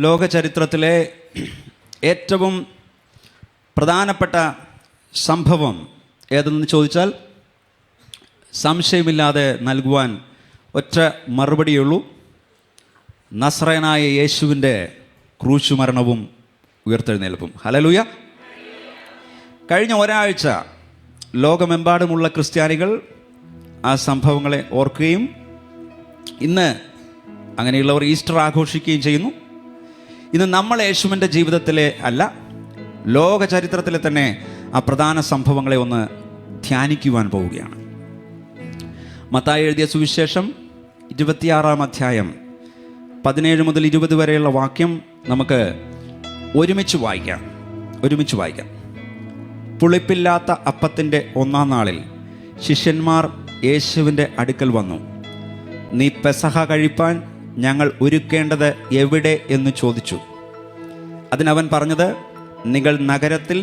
ലോക ചരിത്രത്തിലെ ഏറ്റവും പ്രധാനപ്പെട്ട സംഭവം ഏതെന്ന് ചോദിച്ചാൽ സംശയമില്ലാതെ നൽകുവാൻ ഒറ്റ മറുപടിയുള്ളൂ. നസ്രയനായ യേശുവിൻ്റെ ക്രൂശുമരണവും ഉയർത്തെഴുന്നേൽപ്പും. ഹല്ലേലൂയ. കഴിഞ്ഞ ഒരാഴ്ച ലോകമെമ്പാടുമുള്ള ക്രിസ്ത്യാനികൾ ആ സംഭവങ്ങളെ ഓർക്കുകയും ഇന്ന് അങ്ങനെയുള്ളവർ ഈസ്റ്റർ ആഘോഷിക്കുകയും ചെയ്യുന്നു. ഇന്ന് നമ്മൾ യേശുവിൻ്റെ ജീവിതത്തിലെ അല്ല, ലോക ചരിത്രത്തിലെ തന്നെ ആ പ്രധാന സംഭവങ്ങളെ ഒന്ന് ധ്യാനിക്കുവാൻ പോവുകയാണ്. മത്തായി എഴുതിയ സുവിശേഷം 26-ാം അധ്യായം 17 മുതൽ 20 വരെയുള്ള വാക്യം നമുക്ക് ഒരുമിച്ച് വായിക്കാം. പുളിപ്പില്ലാത്ത അപ്പത്തിൻ്റെ 1-ാം നാളിൽ ശിഷ്യന്മാർ യേശുവിൻ്റെ അടുക്കൽ വന്നു. നീ പെസഹ കഴിപ്പാൻ ഞങ്ങൾ ഒരുക്കേണ്ടത് എവിടെ എന്ന് ചോദിച്ചു. അതിനവൻ പറഞ്ഞത്, നിങ്ങൾ നഗരത്തിൽ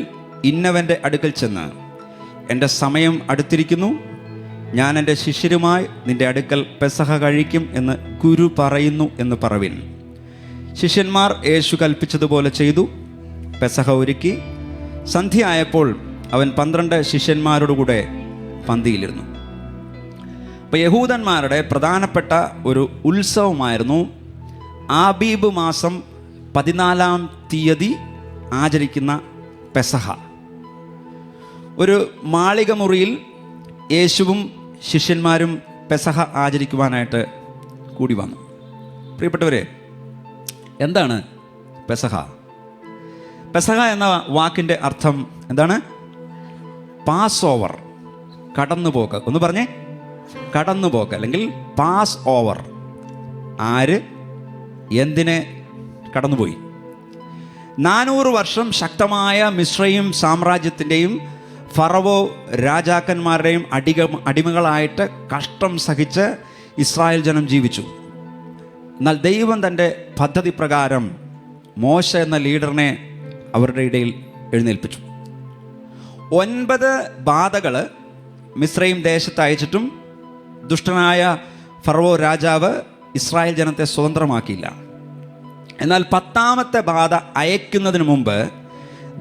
ഇന്നവൻ്റെ അടുക്കൽ ചെന്ന്, എൻ്റെ സമയം അടുത്തിരിക്കുന്നു, ഞാൻ എൻ്റെ ശിഷ്യരുമായി നിൻ്റെ അടുക്കൽ പെസഹ കഴിക്കും എന്ന് ഗുരു പറയുന്നു എന്ന് പറവിൻ. ശിഷ്യന്മാർ യേശു കൽപ്പിച്ചതുപോലെ ചെയ്തു. പെസഹ ഒരുക്കി. സന്ധ്യയായപ്പോൾ അവൻ 12 ശിഷ്യന്മാരോടുകൂടെ പന്തിയിലിരുന്നു. അപ്പോൾ യഹൂദന്മാരുടെ പ്രധാനപ്പെട്ട ഒരു ഉത്സവമായിരുന്നു ആബീബ് മാസം 14-ാം തീയതി ആചരിക്കുന്ന പെസഹ. ഒരു മാളിക മുറിയിൽ യേശുവും ശിഷ്യന്മാരും പെസഹ ആചരിക്കുവാനായിട്ട് കൂടി വന്നു. പ്രിയപ്പെട്ടവരെ, എന്താണ് പെസഹ? പെസഹ എന്ന വാക്കിൻ്റെ അർത്ഥം എന്താണ്? പാസ് ഓവർ, കടന്നുപോക്ക്. ഒന്ന് പറഞ്ഞേ, കടന്നുപോക്ക് അല്ലെങ്കിൽ പാസ് ഓവർ. ആര് എന്തിനെ കടന്നുപോയി? 400 വർഷം ശക്തമായ മിസ്രയീം സാമ്രാജ്യത്തിൻ്റെയും ഫറവോ രാജാക്കന്മാരുടെയും അടിമകളായിട്ട് കഷ്ടം സഹിച്ച് ഇസ്രായേൽ ജനം ജീവിച്ചു. എന്നാൽ ദൈവം തൻ്റെ പദ്ധതി പ്രകാരം മോശ എന്ന ലീഡറിനെ അവരുടെ ഇടയിൽ എഴുന്നേൽപ്പിച്ചു. 9 ബാധകൾ മിസ്രയീം ദേശത്ത് അയച്ചിട്ടും ദുഷ്ടനായ ഫറവോ രാജാവ് ഇസ്രായേൽ ജനത്തെ സ്വതന്ത്രമാക്കിയില്ല. എന്നാൽ 10ാമത്തെ ബാധ അയക്കുന്നതിന് മുമ്പ്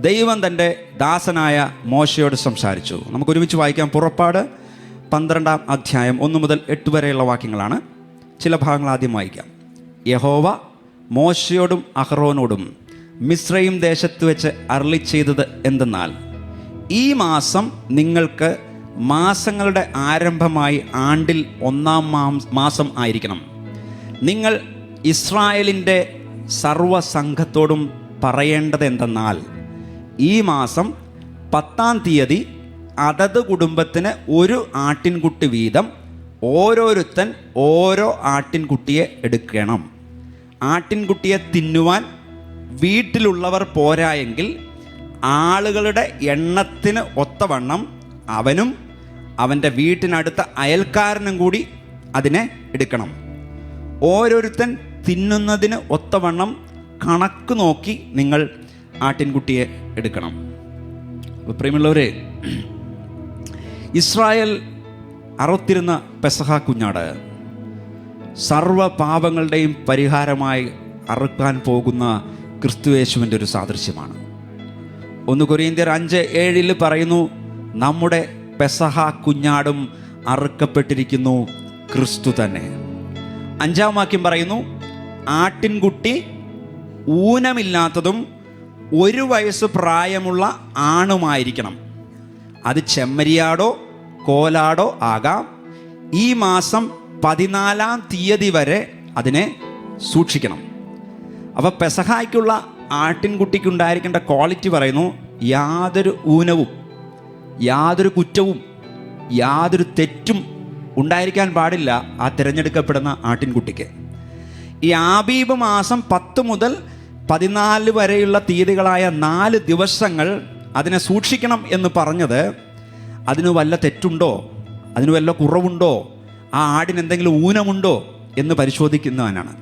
ദൈവം തൻ്റെ ദാസനായ മോശയോട് സംസാരിച്ചു. നമുക്ക് ഒരുമിച്ച് വായിക്കാം. പുറപ്പാട് 12-ാം അധ്യായം 1 മുതൽ 8 വരെയുള്ള വാക്യങ്ങളാണ്. ചില ഭാഗങ്ങൾ ആദ്യം വായിക്കാം. യഹോവ മോശയോടും അഹ്റോനോടും മിസ്രയീം ദേശത്ത് വെച്ച് അരുളി ചെയ്തത് എന്തെന്നാൽ, ഈ മാസം നിങ്ങൾക്ക് മാസങ്ങളുടെ ആരംഭമായി ആണ്ടിൽ 1-ാം മാസം ആയിരിക്കണം. നിങ്ങൾ ഇസ്രായേലിൻ്റെ സർവ്വസംഘത്തോടും പറയേണ്ടത് എന്തെന്നാൽ, ഈ മാസം 10-ാം തീയതി അതത് കുടുംബത്തിന് ഒരു ആട്ടിൻകുട്ടി വീതം ഓരോരുത്തൻ ഓരോ ആട്ടിൻകുട്ടിയെ എടുക്കണം. ആട്ടിൻകുട്ടിയെ തിന്നുവാൻ വീട്ടിലുള്ളവർ പോരായെങ്കിൽ ആളുകളുടെ എണ്ണത്തിന് ഒത്തവണ്ണം അവനും അവൻ്റെ വീട്ടിനടുത്ത അയൽക്കാരനും കൂടി അതിനെ എടുക്കണം. ഓരോരുത്തൻ തിന്നുന്നതിന് ഒത്തവണ്ണം കണക്ക് നോക്കി നിങ്ങൾ ആട്ടിൻകുട്ടിയെ എടുക്കണം. പ്രിയമുള്ളവരെ, ഇസ്രായേൽ അറുത്തിരുന്ന പെസഹ കുഞ്ഞാട് സർവ്വ പാപങ്ങളുടെയും പരിഹാരമായി അറുക്കാൻ പോകുന്ന ക്രിസ്തുയേശുവിൻ്റെ ഒരു സാദൃശ്യമാണ്. 1 കൊരിന്ത്യർ 5:7 പറയുന്നു, നമ്മുടെ പെസഹ കുഞ്ഞാടും അറുക്കപ്പെട്ടിരിക്കുന്നു, ക്രിസ്തു തന്നെ. 5-ാം വാക്യം പറയുന്നു, ആട്ടിൻകുട്ടി ഊനമില്ലാത്തതും 1 വയസ്സ് പ്രായമുള്ള ആണുമായിരിക്കണം. അത് ചെമ്മരിയാടോ കോലാടോ ആകാം. ഈ മാസം 14-ാം തീയതി വരെ അതിനെ സൂക്ഷിക്കണം. അപ്പോൾ പെസഹായ്ക്കുള്ള ആട്ടിൻകുട്ടിക്കുണ്ടായിരിക്കേണ്ട ക്വാളിറ്റി പറയുന്നു, യാതൊരു ഊനവും യാതൊരു കുറ്റവും യാതൊരു തെറ്റും ഉണ്ടായിരിക്കാൻ പാടില്ല ആ തിരഞ്ഞെടുക്കപ്പെടുന്ന ആട്ടിൻകുട്ടിക്ക്. ഈ ആബീബ് മാസം 10 മുതൽ 14 വരെയുള്ള തീയതികളായ 4 ദിവസങ്ങൾ അതിനെ സൂക്ഷിക്കണം എന്ന് പറഞ്ഞത്, അതിന് വല്ല തെറ്റുണ്ടോ, അതിന് വല്ല കുറവുണ്ടോ, ആ ആടിന് എന്തെങ്കിലും ഊനമുണ്ടോ എന്ന് പരിശോധിക്കുന്നവനാണ്.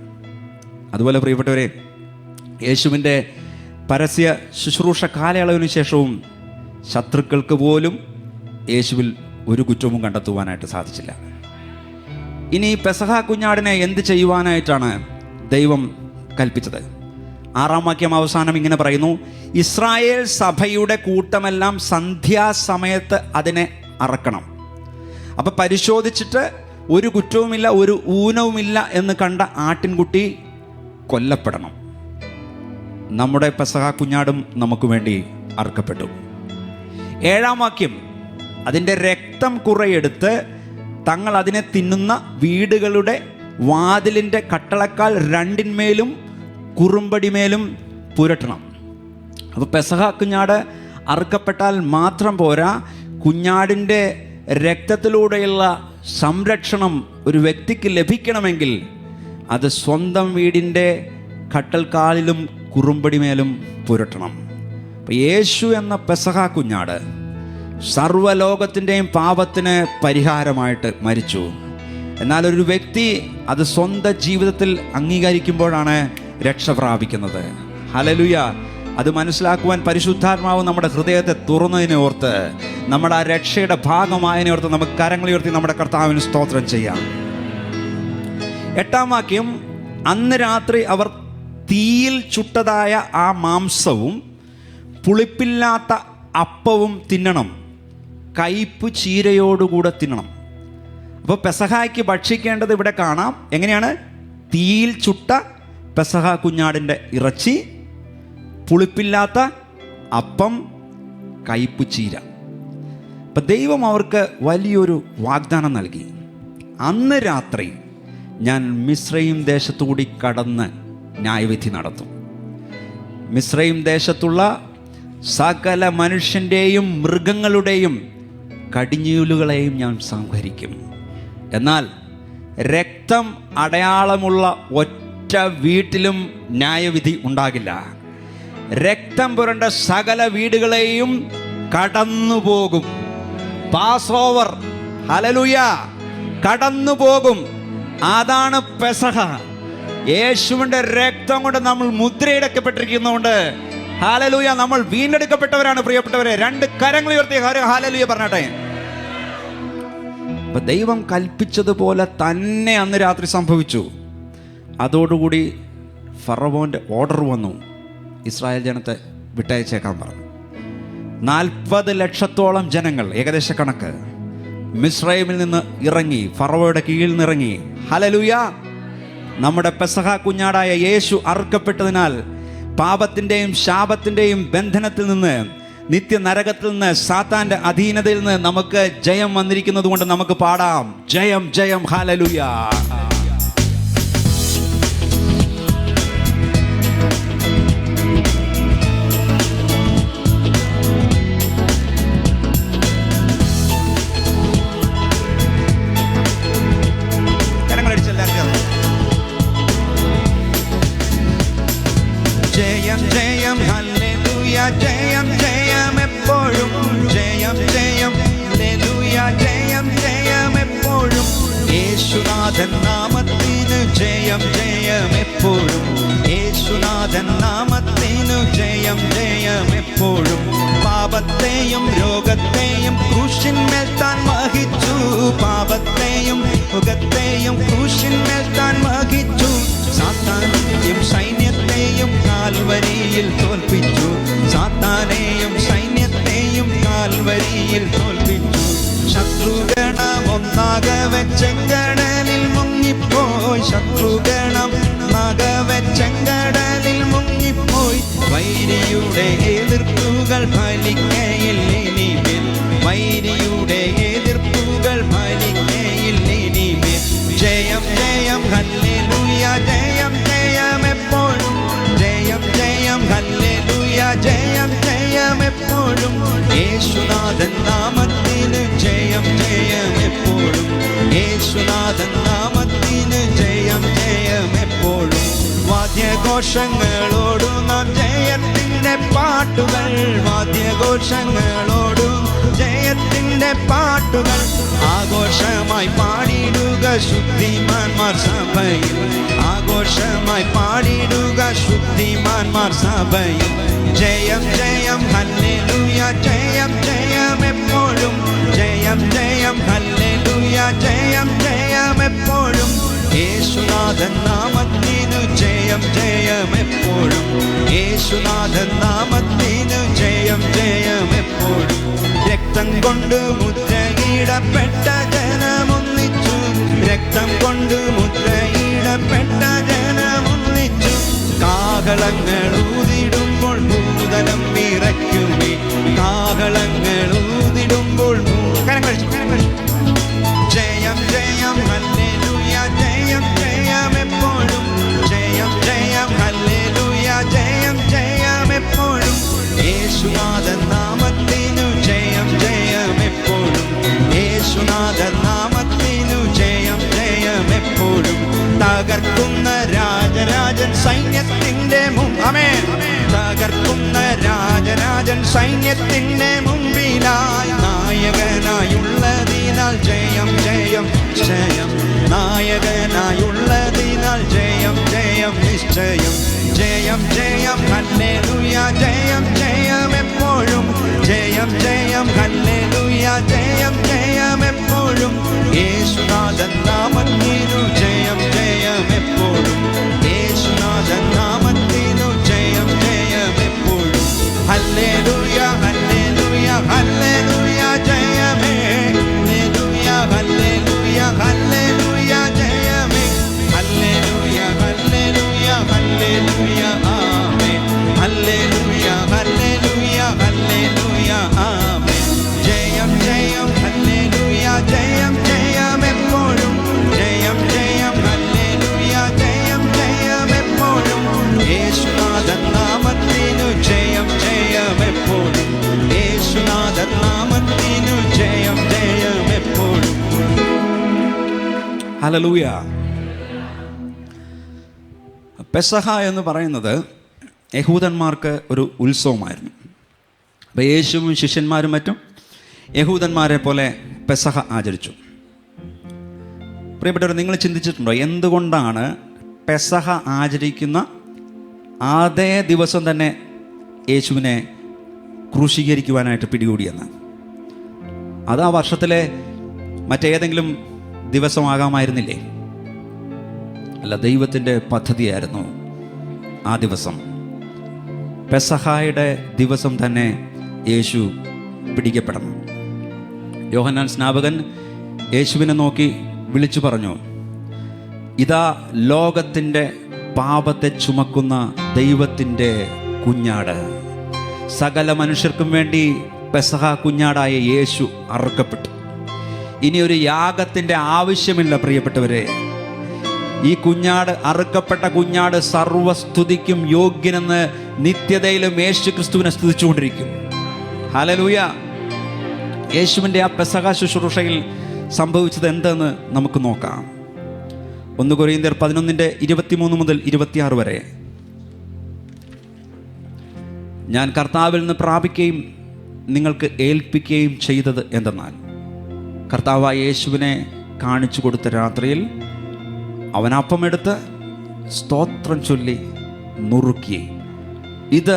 അതുപോലെ പ്രിയപ്പെട്ടവരെ, യേശുവിൻ്റെ പരസ്യ ശുശ്രൂഷ കാലയളവിന് ശേഷവും ശത്രുക്കൾക്ക് പോലും യേശുവിൽ ഒരു കുറ്റവും കണ്ടെത്തുവാനായിട്ട് സാധിച്ചില്ല. ഇനി പെസഹ കുഞ്ഞാടിനെ എന്ത് ചെയ്യുവാനായിട്ടാണ് ദൈവം കൽപ്പിച്ചത്? 6-ാം വാക്യം അവസാനം ഇങ്ങനെ പറയുന്നു, ഇസ്രായേൽ സഭയുടെ കൂട്ടമെല്ലാം സന്ധ്യാസമയത്ത് അതിനെ അറക്കണം. അപ്പം പരിശോധിച്ചിട്ട് ഒരു കുറ്റവുമില്ല, ഒരു ഊനവുമില്ല എന്ന് കണ്ട ആട്ടിൻകുട്ടി കൊല്ലപ്പെടണം. നമ്മുടെ പെസഹ കുഞ്ഞാടും നമുക്ക് വേണ്ടി അറുക്കപ്പെട്ടു. 7-ാം വാക്യം, അതിൻ്റെ രക്തം കുറെയെടുത്ത് തങ്ങൾ അതിനെ തിന്നുന്ന വീടുകളുടെ വാതിലിൻ്റെ കട്ടളക്കാൽ 2 കുറുമ്പടിമേലും പുരട്ടണം. അപ്പോൾ പെസഹ കുഞ്ഞാട് അറുക്കപ്പെട്ടാൽ മാത്രം പോരാ, കുഞ്ഞാടിൻ്റെ രക്തത്തിലൂടെയുള്ള സംരക്ഷണം ഒരു വ്യക്തിക്ക് ലഭിക്കണമെങ്കിൽ അത് സ്വന്തം വീടിൻ്റെ കട്ടൽക്കാലിലും കുറുമ്പടിമേലും പുരട്ടണം. അപ്പോൾ യേശു എന്ന പെസഹ കുഞ്ഞാട് സർവ്വലോകത്തിൻ്റെയും പാപത്തിന് പരിഹാരമായിട്ട് മരിച്ചു. എന്നാൽ ഒരു വ്യക്തി അത് സ്വന്തം ജീവിതത്തിൽ അംഗീകരിക്കുമ്പോഴാണ് രക്ഷ പ്രാപിക്കുന്നത്. ഹല്ലേലൂയ. അത് മനസ്സിലാക്കുവാൻ പരിശുദ്ധാത്മാവ് നമ്മുടെ ഹൃദയത്തെ തുറന്നതിനെ ഓർത്ത്, നമ്മുടെ ആ രക്ഷയുടെ ഭാഗമായതിനെ ഓർത്ത് നമുക്ക് കരങ്ങളുയർത്തി നമ്മുടെ കർത്താവിന് സ്തോത്രം ചെയ്യാം. 8-ാം വാക്യം, അന്ന് രാത്രി അവർ തീയിൽ ചുട്ടതായ ആ മാംസവും പുളിപ്പില്ലാത്ത അപ്പവും തിന്നണം, കയ്പ് ചീരയോടുകൂടെ തിന്നണം. അപ്പോൾ പെസഹായ്ക്ക് ഭക്ഷിക്കേണ്ടത് ഇവിടെ കാണാം. എങ്ങനെയാണ്? തീയിൽ ചുട്ട പെസഹ കുഞ്ഞാടിൻ്റെ ഇറച്ചി, പുളിപ്പില്ലാത്ത അപ്പം, കയ്പ് ചീര. അപ്പം ദൈവം അവർക്ക് വലിയൊരു വാഗ്ദാനം നൽകി. അന്ന് രാത്രി ഞാൻ മിസ്രയീം ദേശത്തുകൂടി കടന്ന് ന്യായവിധി നടത്തും. മിസ്രയീം ദേശത്തുള്ള സകല മനുഷ്യൻ്റെയും മൃഗങ്ങളുടെയും കടിഞ്ഞൂലുകളെയും ഞാൻ സംഹരിക്കും. എന്നാൽ രക്തം അടയാളമുള്ള ഒറ്റ വീട്ടിലും ന്യായവിധി ഉണ്ടാകില്ല. രക്തം പുരണ്ട സകല വീടുകളെയും കടന്നു പോകും. പാസ് ഓവർ, ഹല്ലേലൂയ, കടന്നു പോകും. അതാണ് പെസഹ. യേശുവിൻ്റെ രക്തം കൊണ്ട് നമ്മൾ മുദ്രയിടക്കപ്പെട്ടിരിക്കുന്നതുകൊണ്ട്, ഹല്ലേലൂയ, നമ്മൾ വീണ്ടെടുക്കപ്പെട്ടവരാണ് പ്രിയപ്പെട്ടവരെ. 2 കരങ്ങൾ ഉയർത്തി ഹല്ലേലൂയ പറഞ്ഞാട്ടെ. അപ്പൊ ദൈവം കൽപ്പിച്ചതുപോലെ തന്നെ അന്ന് രാത്രി സംഭവിച്ചു. അതോടുകൂടി ഫറവോൻ്റെ ഓർഡർ വന്നു, ഇസ്രായേൽ ജനത്തെ വിട്ടയച്ചേക്കാൻ പറഞ്ഞു. 40 ലക്ഷത്തോളം ജനങ്ങൾ, ഏകദേശ കണക്ക്, മിസ്രയീമിൽ നിന്ന് ഇറങ്ങി, ഫറവോയുടെ കീഴിൽ നിന്ന് ഇറങ്ങി. ഹല്ലേലൂയ. നമ്മുടെ പെസഹ കുഞ്ഞാടായ യേശു അറുക്കപ്പെട്ടതിനാൽ പാപത്തിൻ്റെയും ശാപത്തിൻ്റെയും ബന്ധനത്തിൽ നിന്ന്, നിത്യ നരകത്തിൽ നിന്ന്, സാത്താൻ്റെ അധീനതയിൽ നിന്ന് നമുക്ക് ജയം വന്നിരിക്കുന്നത് കൊണ്ട് നമുക്ക് പാടാം, ജയം ജയം ഹല്ലേലൂയ. ജയം ജയം ഹല്ലേലൂയ, ജയം ജയം എപ്പോഴും, ജയം ജയം ഹല്ലേലൂയ, ജയം ജയം എപ്പോഴും. യേശുനാഥൻ നാമത്തിനു ജയം ജയം എപ്പോഴും, യേശുനാഥൻ നാമത്തിനു ജയം ജയം എപ്പോഴും. പാപത്തെയും രോഗത്തെയും ക്രൂശിന്മേൽ താൻ വഹിച്ചു, പാപത്തെയും രോഗത്തെയും ക്രൂശിന്മേൽ താൻ വഹിച്ചു. സാത്താനെയും സൈന്യത്തെയും കാൽവരിയിൽ തോൽപ്പിച്ചു, സാത്താനെയും സൈന്യത്തെയും കാൽവരിയിൽ തോൽപ്പിച്ചു. ശത്രുഗണം ഒന്നാകവെ ചെങ്കടലിൽ മുങ്ങിപ്പോയി, ശത്രുഗണം ഒന്നാകവെ ചെങ്കടലിൽ മുങ്ങിപ്പോയി. വൈരിയുടെ എതിർപ്പുകൾ ഫലിക്കയില്ല ഇനിമേൽ, വൈരിയുടെ എതിർപ്പുകൾ ഫലിക്കയില്ല ഇനിമേൽ. ജയം ജയം ഹല്ലേലൂയ, ജയം ജയം എപ്പോഴും, ജയം ജയം ഹല്ലേലൂയ, ജയം ജയം എപ്പോഴും. യേശുനാഥൻ നാമത്തിന് ജയം ജയം എപ്പോഴും, യേശുനാഥൻ നാമത്തിന് ജയം ജയം എപ്പോഴും. വാദ്യഘോഷങ്ങളോടും നാം ജയത്തിൻ്റെ പാട്ടുകൾ, വാദ്യഘോഷങ്ങളോടും ജയത്തിൻ്റെ പാട്ടുകൾ ആഘോഷമായി പാടിയിടുക ശുദ്ധിമാന്മാർ സഭയിൽ, ആഘോഷമായി പാടിയിടുക ശുദ്ധിമാന്മാർ സഭയിൽ. ജയം ജയം ഹല്ലേലൂയ, ജയം ജയം എപ്പോഴും, ജയം ജയം ഹല്ലേലൂയ, ജയം ജയം എപ്പോഴും. യേശുനാഥൻ നാമത്തിനു ജയം ജയം എപ്പോഴും, യേശുനാഥൻ നാമത്തിനു ജയം ജയം എപ്പോഴും. രക്തം കൊണ്ട് മുദ്രയിടപ്പെട്ട ജനമൊന്നിച്ചു, രക്തം കൊണ്ട് മുദ്രയിടപ്പെട്ട ജനമൊന്നിച്ചു. കാഹളങ്ങൾ ഊതിടുമ്പോൾ ഭൂതലം വിറയ്ക്കുമേ, കാഹളങ്ങൾ ഊതിടുമ്പോൾ ജയം ജയം ഹല്ലേലൂയ, ജയം ജയം എപ്പോഴും, ജയം ജയം ഹല്ലേലൂയ, ജയം ജയം എപ്പോഴും. യേശുനാഥൻ നാമത്തിനു ജയം ജയം എപ്പോഴും, യേശുനാഥൻ നാമത്തിനു ജയം ജയം എപ്പോഴും. തകർക്കുന്ന രാജരാജൻ സൈന്യത്തിന്റെ ആമേൻ, തകർക്കുന്ന രാജരാജൻ സൈന്യത്തിന്റെ മുമ്പിലായി നായകനായുള്ളതിനാൽ ജയം ജയം ജയം, നായകനായുള്ളതിനാൽ ജയം ജയം നിശ്ചയം. ജയം ജയം ഹല്ലേലൂയ, ജയം ജയം എപ്പോഴും, ജയം ജയം ഹല്ലേലൂയ, ജയം ജയം എപ്പോഴും. യേശുനാഥൻ നാമത്തിനു ജയം ജയം എപ്പോഴും, യേശുനാഥൻ നാമത്തിനു ജയം ജയം എപ്പോഴും. ഹല്ലേലൂയ ഹല്ലേലൂയ ഹല്ലേലൂയ ജയമേ, ഹല്ലേലൂയ ഹല്ലേലൂയ ഹല്ലേലൂയ ജയമേ, ഹല്ലേലൂയ ഹല്ലേലൂയ ഹല്ലേലൂയ ആമേൻ, ഹല്ലേലൂയ ഹല്ലേലൂയ ഹല്ലേലൂയ ആമേൻ. ജയം ജയം ഹല്ലേലൂയ, ജയം ജയം എപ്പോഴും, ജയം ജയം ഹല്ലേലൂയ, ജയം ജയം എപ്പോഴും. യേശുനാഥൻ നാമത്തിനു ജയം ജയം എപ്പോഴും, യേശുനാഥൻ നാമത്തിനു ജയം ജയം എപ്പോഴും. ഹല്ലേലൂയ. പെസഹ എന്ന് പറയുന്നത് യഹൂദന്മാർക്ക് ഒരു ഉത്സവമായിരുന്നു. അപ്പോൾ യേശുവും ശിഷ്യന്മാരും മറ്റും യഹൂദന്മാരെ പോലെ പെസഹ ആചരിച്ചു. പ്രിയപ്പെട്ടവർ, നിങ്ങൾ ചിന്തിച്ചിട്ടുണ്ടോ എന്തുകൊണ്ടാണ് പെസഹ ആചരിക്കുന്ന അതേ ദിവസം തന്നെ യേശുവിനെ ക്രൂശീകരിക്കുവാനായിട്ട് പിടികൂടിയെന്ന്? അത് ആ വർഷത്തിലെ മറ്റേതെങ്കിലും ദിവസമാകാമായിരുന്നില്ലേ? അല്ല, ദൈവത്തിൻ്റെ പദ്ധതിയായിരുന്നു ആ ദിവസം. പെസഹായുടെ ദിവസം തന്നെ യേശു പിടിക്കപ്പെടണം. യോഹന്നാൻ സ്നാപകൻ യേശുവിനെ നോക്കി വിളിച്ചു പറഞ്ഞു, ഇതാ ലോകത്തിൻ്റെ പാപത്തെ ചുമക്കുന്ന ദൈവത്തിൻ്റെ കുഞ്ഞാട്. സകല മനുഷ്യർക്കും വേണ്ടി പെസഹ കുഞ്ഞാടായ യേശു അറുക്കപ്പെട്ടു. ഇനിയൊരു യാഗത്തിൻ്റെ ആവശ്യമില്ല പ്രിയപ്പെട്ടവരെ. ഈ കുഞ്ഞാട്, അറുക്കപ്പെട്ട കുഞ്ഞാട് സർവസ്തുതിക്കും യോഗ്യനെന്ന് നിത്യതയിലും യേശു ക്രിസ്തുവിനെ സ്തുതിച്ചുകൊണ്ടിരിക്കും. ഹല്ലേലൂയ. യേശുവിൻ്റെ ആ പെസഹ ശുശ്രൂഷയിൽ സംഭവിച്ചത് എന്തെന്ന് നമുക്ക് നോക്കാം. 1 കൊരിന്ത്യർ 11:23 മുതൽ 26 വരെ. ഞാൻ കർത്താവിൽ നിന്ന് പ്രാപിക്കുകയും നിങ്ങൾക്ക് ഏൽപ്പിക്കുകയും ചെയ്തത് എന്തെന്നാൽ, കർത്താവായ യേശുവിനെ കാണിച്ചു കൊടുത്ത രാത്രിയിൽ അവൻ അപ്പമെടുത്ത് സ്തോത്രം ചൊല്ലി നുറുക്കി, ഇത്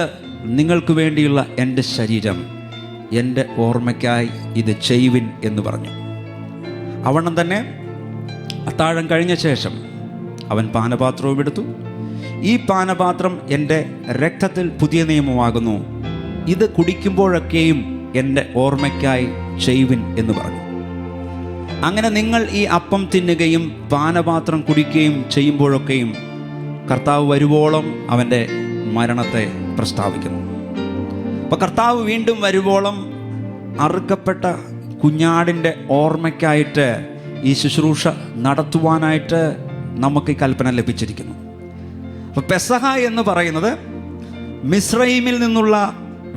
നിങ്ങൾക്ക് വേണ്ടിയുള്ള എൻ്റെ ശരീരം, എൻ്റെ ഓർമ്മയ്ക്കായി ഇത് ചെയ്യുവിൻ എന്ന് പറഞ്ഞു. അവണ്ണം തന്നെ അത്താഴം കഴിഞ്ഞ ശേഷം അവൻ പാനപാത്രവും എടുത്തു. ഈ പാനപാത്രം എൻ്റെ രക്തത്തിൽ പുതിയ നിയമമാകുന്നു, ഇത് കുടിക്കുമ്പോഴൊക്കെയും എൻ്റെ ഓർമ്മയ്ക്കായി ചെയ്യുവിൻ എന്ന് പറഞ്ഞു. അങ്ങനെ നിങ്ങൾ ഈ അപ്പം തിന്നുകയും പാനപാത്രം കുടിക്കുകയും ചെയ്യുമ്പോഴൊക്കെയും കർത്താവ് വരുവോളം അവൻ്റെ മരണത്തെ പ്രസ്താവിക്കുന്നു. അപ്പോൾ കർത്താവ് വീണ്ടും വരുവോളം അറുക്കപ്പെട്ട കുഞ്ഞാടിൻ്റെ ഓർമ്മയ്ക്കായിട്ട് ഈ ശുശ്രൂഷ നടത്തുവാനായിട്ട് നമുക്ക് ഈ കൽപ്പന ലഭിച്ചിരിക്കുന്നു. അപ്പോൾ പെസഹ എന്ന് പറയുന്നത് മിസ്രൈമിൽ നിന്നുള്ള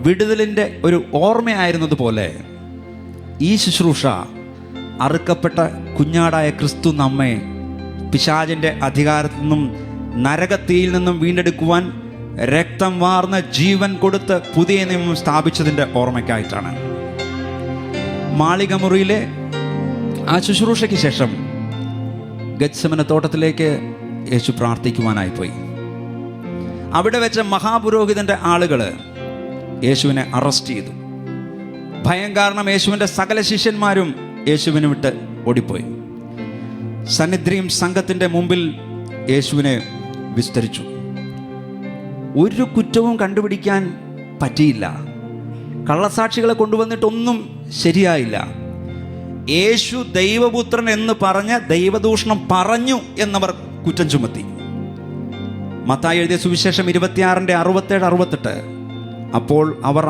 വിടുതലിൻ്റെ ഒരു ഓർമ്മയായിരുന്നതുപോലെ ഈ ശുശ്രൂഷ അറുക്കപ്പെട്ട കുഞ്ഞാടായ ക്രിസ്തു നമ്മെ പിശാചിൻ്റെ അധികാരത്തിൽ നിന്നും നരകത്തീയിൽ നിന്നും വീണ്ടെടുക്കുവാൻ രക്തം വാർന്ന ജീവൻ കൊടുത്ത് പുതിയ നിയമം സ്ഥാപിച്ചതിൻ്റെ ഓർമ്മയ്ക്കായിട്ടാണ്. മാളിക മുറിയിലെ ആ ശുശ്രൂഷയ്ക്ക് ശേഷം ഗത്സമന തോട്ടത്തിലേക്ക് യേശു പ്രാർത്ഥിക്കുവാനായി പോയി. അവിടെ വെച്ച മഹാപുരോഹിതൻ്റെ ആളുകൾ യേശുവിനെ അറസ്റ്റ് ചെയ്തു. ഭയം കാരണം യേശുവിൻ്റെ സകല ശിഷ്യന്മാരും യേശുവിനെ വിട്ട് ഓടിപ്പോയി. സന്നിദ്രിയും സംഘത്തിൻ്റെ മുമ്പിൽ യേശുവിനെ വിസ്തരിച്ചു. ഒരു കുറ്റവും കണ്ടുപിടിക്കാൻ പറ്റിയില്ല. കള്ളസാക്ഷികളെ കൊണ്ടുവന്നിട്ടൊന്നും ശരിയായില്ല. യേശു ദൈവപുത്രൻ എന്ന് പറഞ്ഞ് ദൈവദൂഷണം പറഞ്ഞു എന്നവർ കുറ്റം ചുമത്തി. മത്തായി എഴുതിയ സുവിശേഷം 26:67-68. അപ്പോൾ അവർ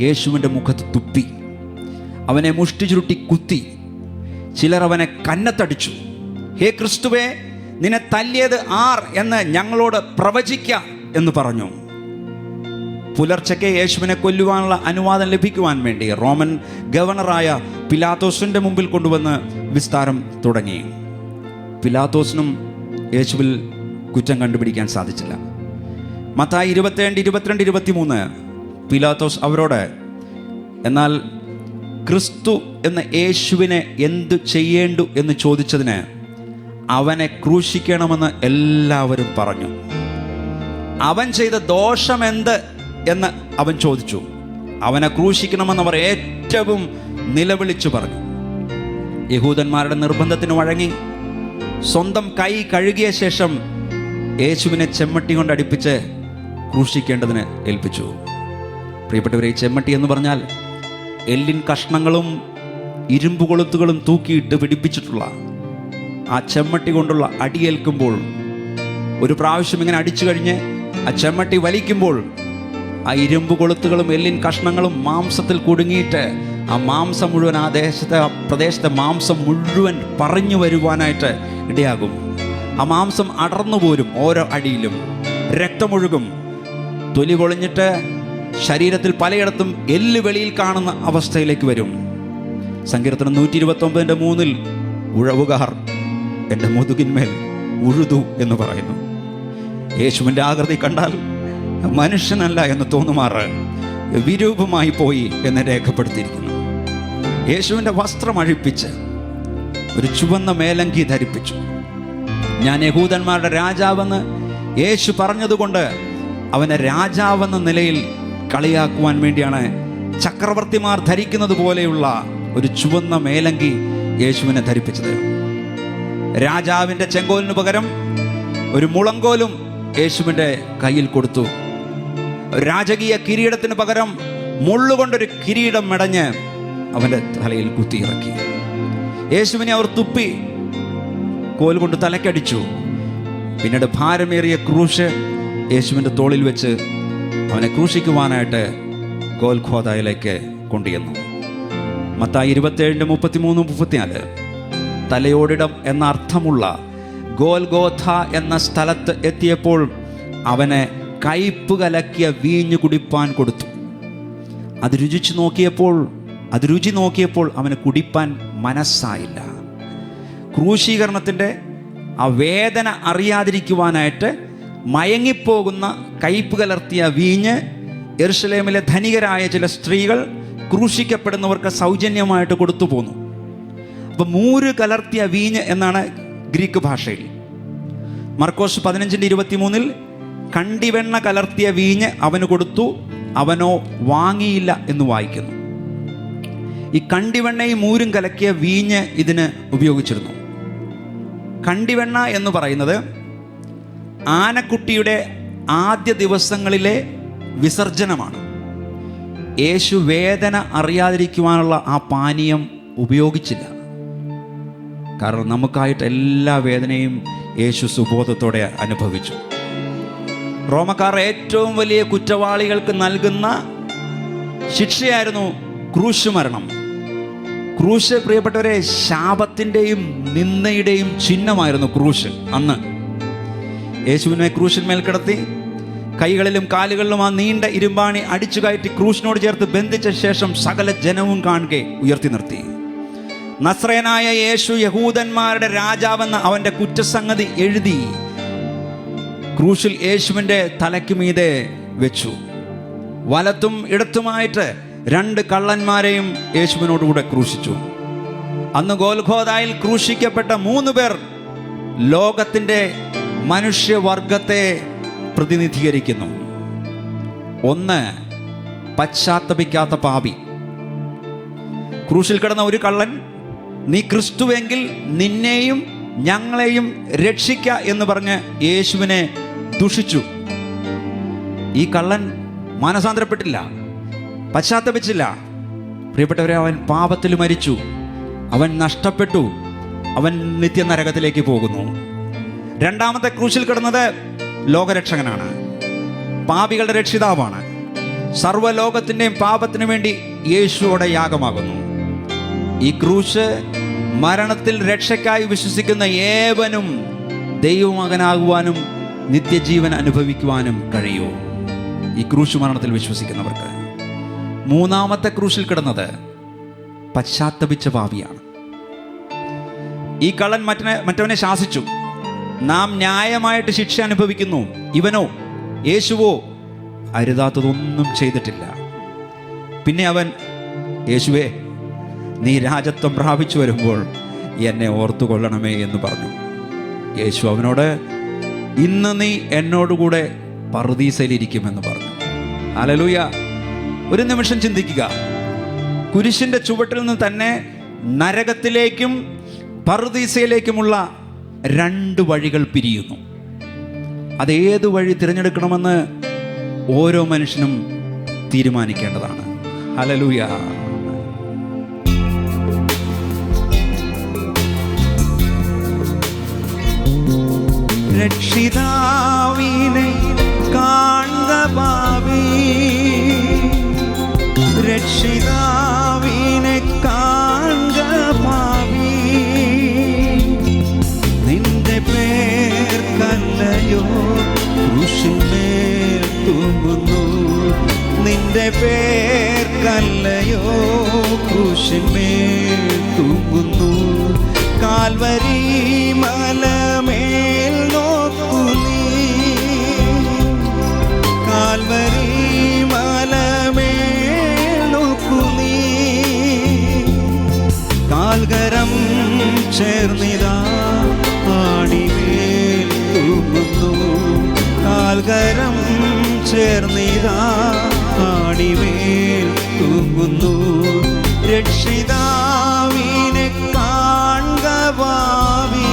യേശുവിൻ്റെ മുഖത്ത് തുപ്പി, അവനെ മുഷ്ടി ചുരുട്ടി കുത്തി. ചിലർ അവനെ കന്നത്തടിച്ചു. ഹേ ക്രിസ്തുവേ, നിന്നെ തല്ലിയത് ആർ എന്ന് ഞങ്ങളോട് പ്രവചിക്ക എന്ന് പറഞ്ഞു. പുലർച്ചയ്ക്ക് യേശുവിനെ കൊല്ലുവാനുള്ള അനുവാദം ലഭിക്കുവാൻ വേണ്ടി റോമൻ ഗവർണറായ പിലാത്തോസിൻ്റെ മുമ്പിൽ കൊണ്ടുവന്ന് വിസ്താരം തുടങ്ങി. പിലാത്തോസിനും യേശുവിൽ കുറ്റം കണ്ടുപിടിക്കാൻ സാധിച്ചില്ല. മത്തായി 27:22-23 പിലാത്തോസ് അവരോട്, എന്നാൽ ക്രിസ്തു എന്ന യേശുവിനെ എന്തു ചെയ്യേണ്ടു എന്ന് ചോദിച്ചതിന് അവനെ ക്രൂശിക്കണമെന്ന് എല്ലാവരും പറഞ്ഞു. അവൻ ചെയ്ത ദോഷമെന്ത് എന്ന് അവൻ ചോദിച്ചു. അവനെ ക്രൂശിക്കണമെന്നവർ ഏറ്റവും നിലവിളിച്ചു പറഞ്ഞു. യഹൂദന്മാരുടെ നിർബന്ധത്തിന് വഴങ്ങി സ്വന്തം കൈ കഴുകിയ ശേഷം യേശുവിനെ ചെമ്മട്ടി കൊണ്ട് അടിപ്പിച്ച് ക്രൂശിക്കേണ്ടതിന് ഏൽപ്പിച്ചു. പ്രിയപ്പെട്ടവരെ, ഈ ചെമ്മട്ടി എന്ന് പറഞ്ഞാൽ എല്ലിൻ കഷ്ണങ്ങളും ഇരുമ്പ് കൊളുത്തുകളും തൂക്കിയിട്ട് പിടിപ്പിച്ചിട്ടുള്ള ആ ചെമ്മട്ടി കൊണ്ടുള്ള അടിയേൽക്കുമ്പോൾ, ഒരു പ്രാവശ്യം ഇങ്ങനെ അടിച്ചു കഴിഞ്ഞ് ആ ചെമ്മട്ടി വലിക്കുമ്പോൾ ആ ഇരുമ്പ് കൊളുത്തുകളും എല്ലിൻ കഷ്ണങ്ങളും മാംസത്തിൽ കുടുങ്ങിയിട്ട് ആ മാംസം മുഴുവൻ, ആ പ്രദേശത്തെ മാംസം മുഴുവൻ പറഞ്ഞു വരുവാനായിട്ട് ഇടയാകും. ആ മാംസം അടർന്നു പോരും. ഓരോ അടിയിലും രക്തമൊഴുകും. തൊലി പൊളിഞ്ഞിട്ട് ശരീരത്തിൽ പലയിടത്തും എല്ല് വെളിയിൽ കാണുന്ന അവസ്ഥയിലേക്ക് വരും. സങ്കീർത്തനം 129:3 ഉഴവുകാർ എൻ്റെ മുതുകിന്മേൽ ഉഴുതു എന്ന് പറയുന്നു. യേശുവിൻ്റെ ആകൃതി കണ്ടാൽ മനുഷ്യനല്ല എന്ന് തോന്നുമാറ് വിരൂപമായി പോയി എന്ന് രേഖപ്പെടുത്തിയിരിക്കുന്നു. യേശുവിൻ്റെ വസ്ത്രം അഴിപ്പിച്ച് ഒരു ചുവന്ന മേലങ്കി ധരിപ്പിച്ചു. ഞാൻ യഹൂദന്മാരുടെ രാജാവെന്ന് യേശു പറഞ്ഞതുകൊണ്ട് അവനെ രാജാവെന്ന നിലയിൽ കളിയാക്കുവാൻ വേണ്ടിയാണ് ചക്രവർത്തിമാർ ധരിക്കുന്നത് പോലെയുള്ള ഒരു ചുവന്ന മേലങ്കി യേശുവിനെ ധരിപ്പിച്ചത്. രാജാവിൻ്റെ ചെങ്കോലിന് പകരം ഒരു മുളങ്കോലും യേശുവിൻ്റെ കയ്യിൽ കൊടുത്തു. രാജകീയ കിരീടത്തിന് പകരം മുള്ളുകൊണ്ടൊരു കിരീടം മെടഞ്ഞ് അവൻ്റെ തലയിൽ കുത്തിയിറക്കി. യേശുവിനെ അവർ തുപ്പി കോൽ കൊണ്ട് തലക്കടിച്ചു. പിന്നീട് ഭാരമേറിയ ക്രൂശ് യേശുവിൻ്റെ തോളിൽ വെച്ച് അവനെ ക്രൂശിക്കുവാനായിട്ട് ഗോൽഖോദയിലേക്ക് കൊണ്ടുവന്നു. മത്തായി 27:33-34 തലയോടിടം എന്ന അർത്ഥമുള്ള ഗോൽഗോഥ എന്ന സ്ഥലത്ത് എത്തിയപ്പോൾ അവനെ കയ്പ് കലക്കിയ വീഞ്ഞു കുടിപ്പാൻ കൊടുത്തു. അത് രുചി നോക്കിയപ്പോൾ അവന് കുടിപ്പാൻ മനസ്സായില്ല. ക്രൂശീകരണത്തിൻ്റെ ആ വേദന അറിയാതിരിക്കുവാനായിട്ട് മയങ്ങിപ്പോകുന്ന കയ്പ് കലർത്തിയ വീഞ്ഞ് യെരുശലേമിലെ ധനികരായ ചില സ്ത്രീകൾ ക്രൂശിക്കപ്പെടുന്നവർക്ക് സൗജന്യമായിട്ട് കൊടുത്തു പോന്നു. അപ്പോൾ മൂര് കലർത്തിയ വീഞ്ഞ് എന്നാണ് ഗ്രീക്ക് ഭാഷയിൽ. മർക്കോസ് 15:23 കണ്ടിവെണ്ണ കലർത്തിയ വീഞ്ഞ് അവന് കൊടുത്തു, അവനോ വാങ്ങിയില്ല എന്ന് വായിക്കുന്നു. ഈ കണ്ടിവെണ്ണയും മൂരും കലക്കിയ വീഞ്ഞ് ഇതിന് ഉപയോഗിച്ചിരുന്നു. കണ്ടിവെണ്ണ എന്ന് പറയുന്നത് ആനക്കുട്ടിയുടെ ആദ്യ ദിവസങ്ങളിലെ വിസർജനമാണ്. യേശു വേദന അറിയാതിരിക്കുവാനുള്ള ആ പാനീയം ഉപയോഗിച്ചില്ല. കാരണം നമുക്കായിട്ട് എല്ലാ വേദനയും യേശു സുബോധത്തോടെ അനുഭവിച്ചു. റോമക്കാർ ഏറ്റവും വലിയ കുറ്റവാളികൾക്ക് നൽകുന്ന ശിക്ഷയായിരുന്നു ക്രൂശ് മരണം. ക്രൂശ്, പ്രിയപ്പെട്ടവരെ, ശാപത്തിൻ്റെയും നിന്ദയുടെയും ചിഹ്നമായിരുന്നു ക്രൂശ്. അന്ന് യേശുവിനെ ക്രൂശിന്മേൽ കിടത്തി കൈകളിലും കാലുകളിലും ആ നീണ്ട ഇരുമ്പാണി അടിച്ചു കയറ്റി ക്രൂശിനോട് ചേർത്ത് ബന്ധിച്ച ശേഷം സകല ജനവും കാണുക ഉയർത്തി നിർത്തി. നസ്രയനായ യേശു യഹൂദന്മാരുടെ രാജാവെന്ന അവൻ്റെ കുറ്റസംഗതി എഴുതി ക്രൂശിൽ യേശുവിൻ്റെ തലയ്ക്ക് മീതെ വെച്ചു. വലത്തും ഇടത്തുമായിട്ട് 2 കള്ളന്മാരെയും യേശുവിനോടുകൂടെ ക്രൂശിച്ചു. അന്ന് ഗോൽഖോദയിൽ ക്രൂശിക്കപ്പെട്ട 3 പേർ ലോകത്തിൻ്റെ മനുഷ്യവർഗത്തെ പ്രതിനിധീകരിക്കുന്നു. 1, പശ്ചാത്തപിക്കാത്ത പാപി. ക്രൂശിൽ കിടന്ന ഒരു കള്ളൻ, നീ ക്രിസ്തുവെങ്കിൽ നിന്നെയും ഞങ്ങളെയും രക്ഷിക്ക എന്ന് പറഞ്ഞ് യേശുവിനെ ദുഷിച്ചു. ഈ കള്ളൻ മാനസാന്തരപ്പെട്ടില്ല, പശ്ചാത്തപിച്ചില്ല. പ്രിയപ്പെട്ടവരെ, അവൻ പാപത്തിൽ മരിച്ചു, അവൻ നഷ്ടപ്പെട്ടു, അവൻ നിത്യനരകത്തിലേക്ക് പോകുന്നു. രണ്ടാമത്തെ ക്രൂശിൽ കിടന്നത് ലോകരക്ഷകനാണ്, പാപികളുടെ രക്ഷിതാവാണ്. സർവ്വലോകത്തിൻ്റെയും പാപത്തിനു വേണ്ടി യേശുവോടെ യാഗമാകുന്നു. ഈ ക്രൂശ് മരണത്തിൽ രക്ഷയ്ക്കായി വിശ്വസിക്കുന്ന ഏവനും ദൈവമകനാകുവാനും നിത്യജീവൻ അനുഭവിക്കുവാനും കഴിയൂ, ഈ ക്രൂശ് മരണത്തിൽ വിശ്വസിക്കുന്നവർക്ക്. മൂന്നാമത്തെ ക്രൂശിൽ കിടന്നത് പശ്ചാത്തപിച്ച പാപിയാണ്. ഈ കള്ളൻ മറ്റവനെ ശാസിച്ചു, നാം ന്യായമായിട്ട് ശിക്ഷ അനുഭവിക്കുന്നു, ഇവനോ യേശുവോ അരുതാത്തതൊന്നും ചെയ്തിട്ടില്ല. പിന്നെ അവൻ, യേശുവേ, നീ രാജത്വം പ്രാപിച്ചു വരുമ്പോൾ എന്നെ ഓർത്തുകൊള്ളണമേ എന്ന് പറഞ്ഞു. യേശു അവനോട്, ഇന്ന് നീ എന്നോടുകൂടെ പറുദീസയിലിരിക്കുമെന്ന് പറഞ്ഞു. ഹല്ലേലൂയ. ഒരു നിമിഷം ചിന്തിക്കുക, കുരിശിൻ്റെ ചുവട്ടിൽ നിന്ന് തന്നെ നരകത്തിലേക്കും പറുദീസയിലേക്കുമുള്ള 2 വഴികൾ പിരിയുന്നു. അതേത് വഴി തിരഞ്ഞെടുക്കണമെന്ന് ഓരോ മനുഷ്യനും തീരുമാനിക്കേണ്ടതാണ്. ഹല്ലേലൂയ. രക്ഷിതാവിനെ കാണുക പാപി, രക്ഷിതാവിനെ കാണുക പാപി, നിന്റെ പേർക്കല്ലയോ ക്രൂശിന്മേൽ തൂങ്ങുന്നു, നിന്റെ പേർക്കല്ലയോ ക്രൂശിന്മേൽ തൂങ്ങുന്നു. കാൽവരി മലമേൽ നോക്കൂ നീ, കാൽവരി മലമേൽ നോക്കൂ നീ, കാൽകരം ചേർന്നിതാ ആണിമേൽ തൂങ്ങുന്നു, കാൽകരം ചേർന്നിതാ ആണിമേൽ തൂങ്ങുന്നു. രക്ഷിതാവിനെ കാണുക പാപി,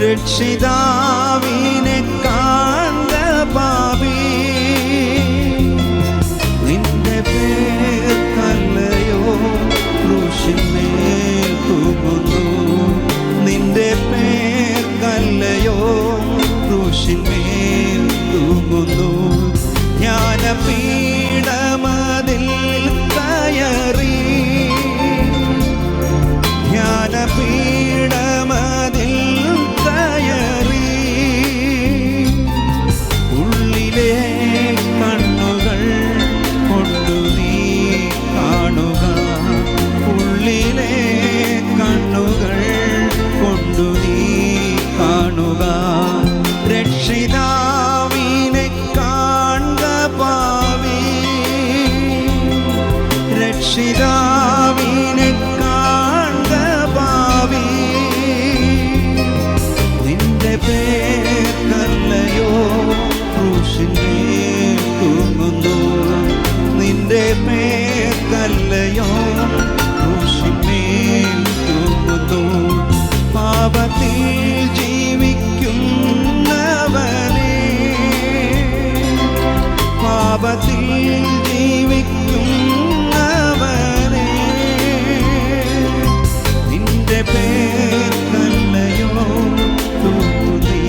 രക്ഷിതാവിനെ കാണുക പാപി, നിന്റെ പേർക്കല്ലയോ ക്രൂശിന്മേൽ തൂങ്ങുന്നു, നിന്റെ പേർക്കല്ലയോ ക്രൂശിന്മേൽ തൂങ്ങുന്നു. ജ്ഞാനപീഠമതിൽ കയറി, ജ്ഞാനപീഠമതിൽ കയറി, ഉള്ളിലെ കണ്ണുകൾ കൊണ്ടു നീ കാണുക, ഉള്ളിലെ കണ്ണുകൾ കൊണ്ടു നീ കാണുക. രക്ഷിതാവിനെ കാണുക പാപി, രക്ഷിതാവിനെ കാണുക പാപി, നിന്റെ പേർക്കല്ലയോ ക്രൂശിന്മേൽ തൂങ്ങുന്നു, നിന്റെ പേർക്കല്ലയോ ക്രൂശിന്മേൽ തൂങ്ങുന്നു. പാപത്തിൽ ജീവിക്കുന്നവനെ, പാപത്തിൽ ജീവിക്കുന്നവനെ, നിന്റെ പേർക്കല്ലയോ തൂങ്ങുന്നീ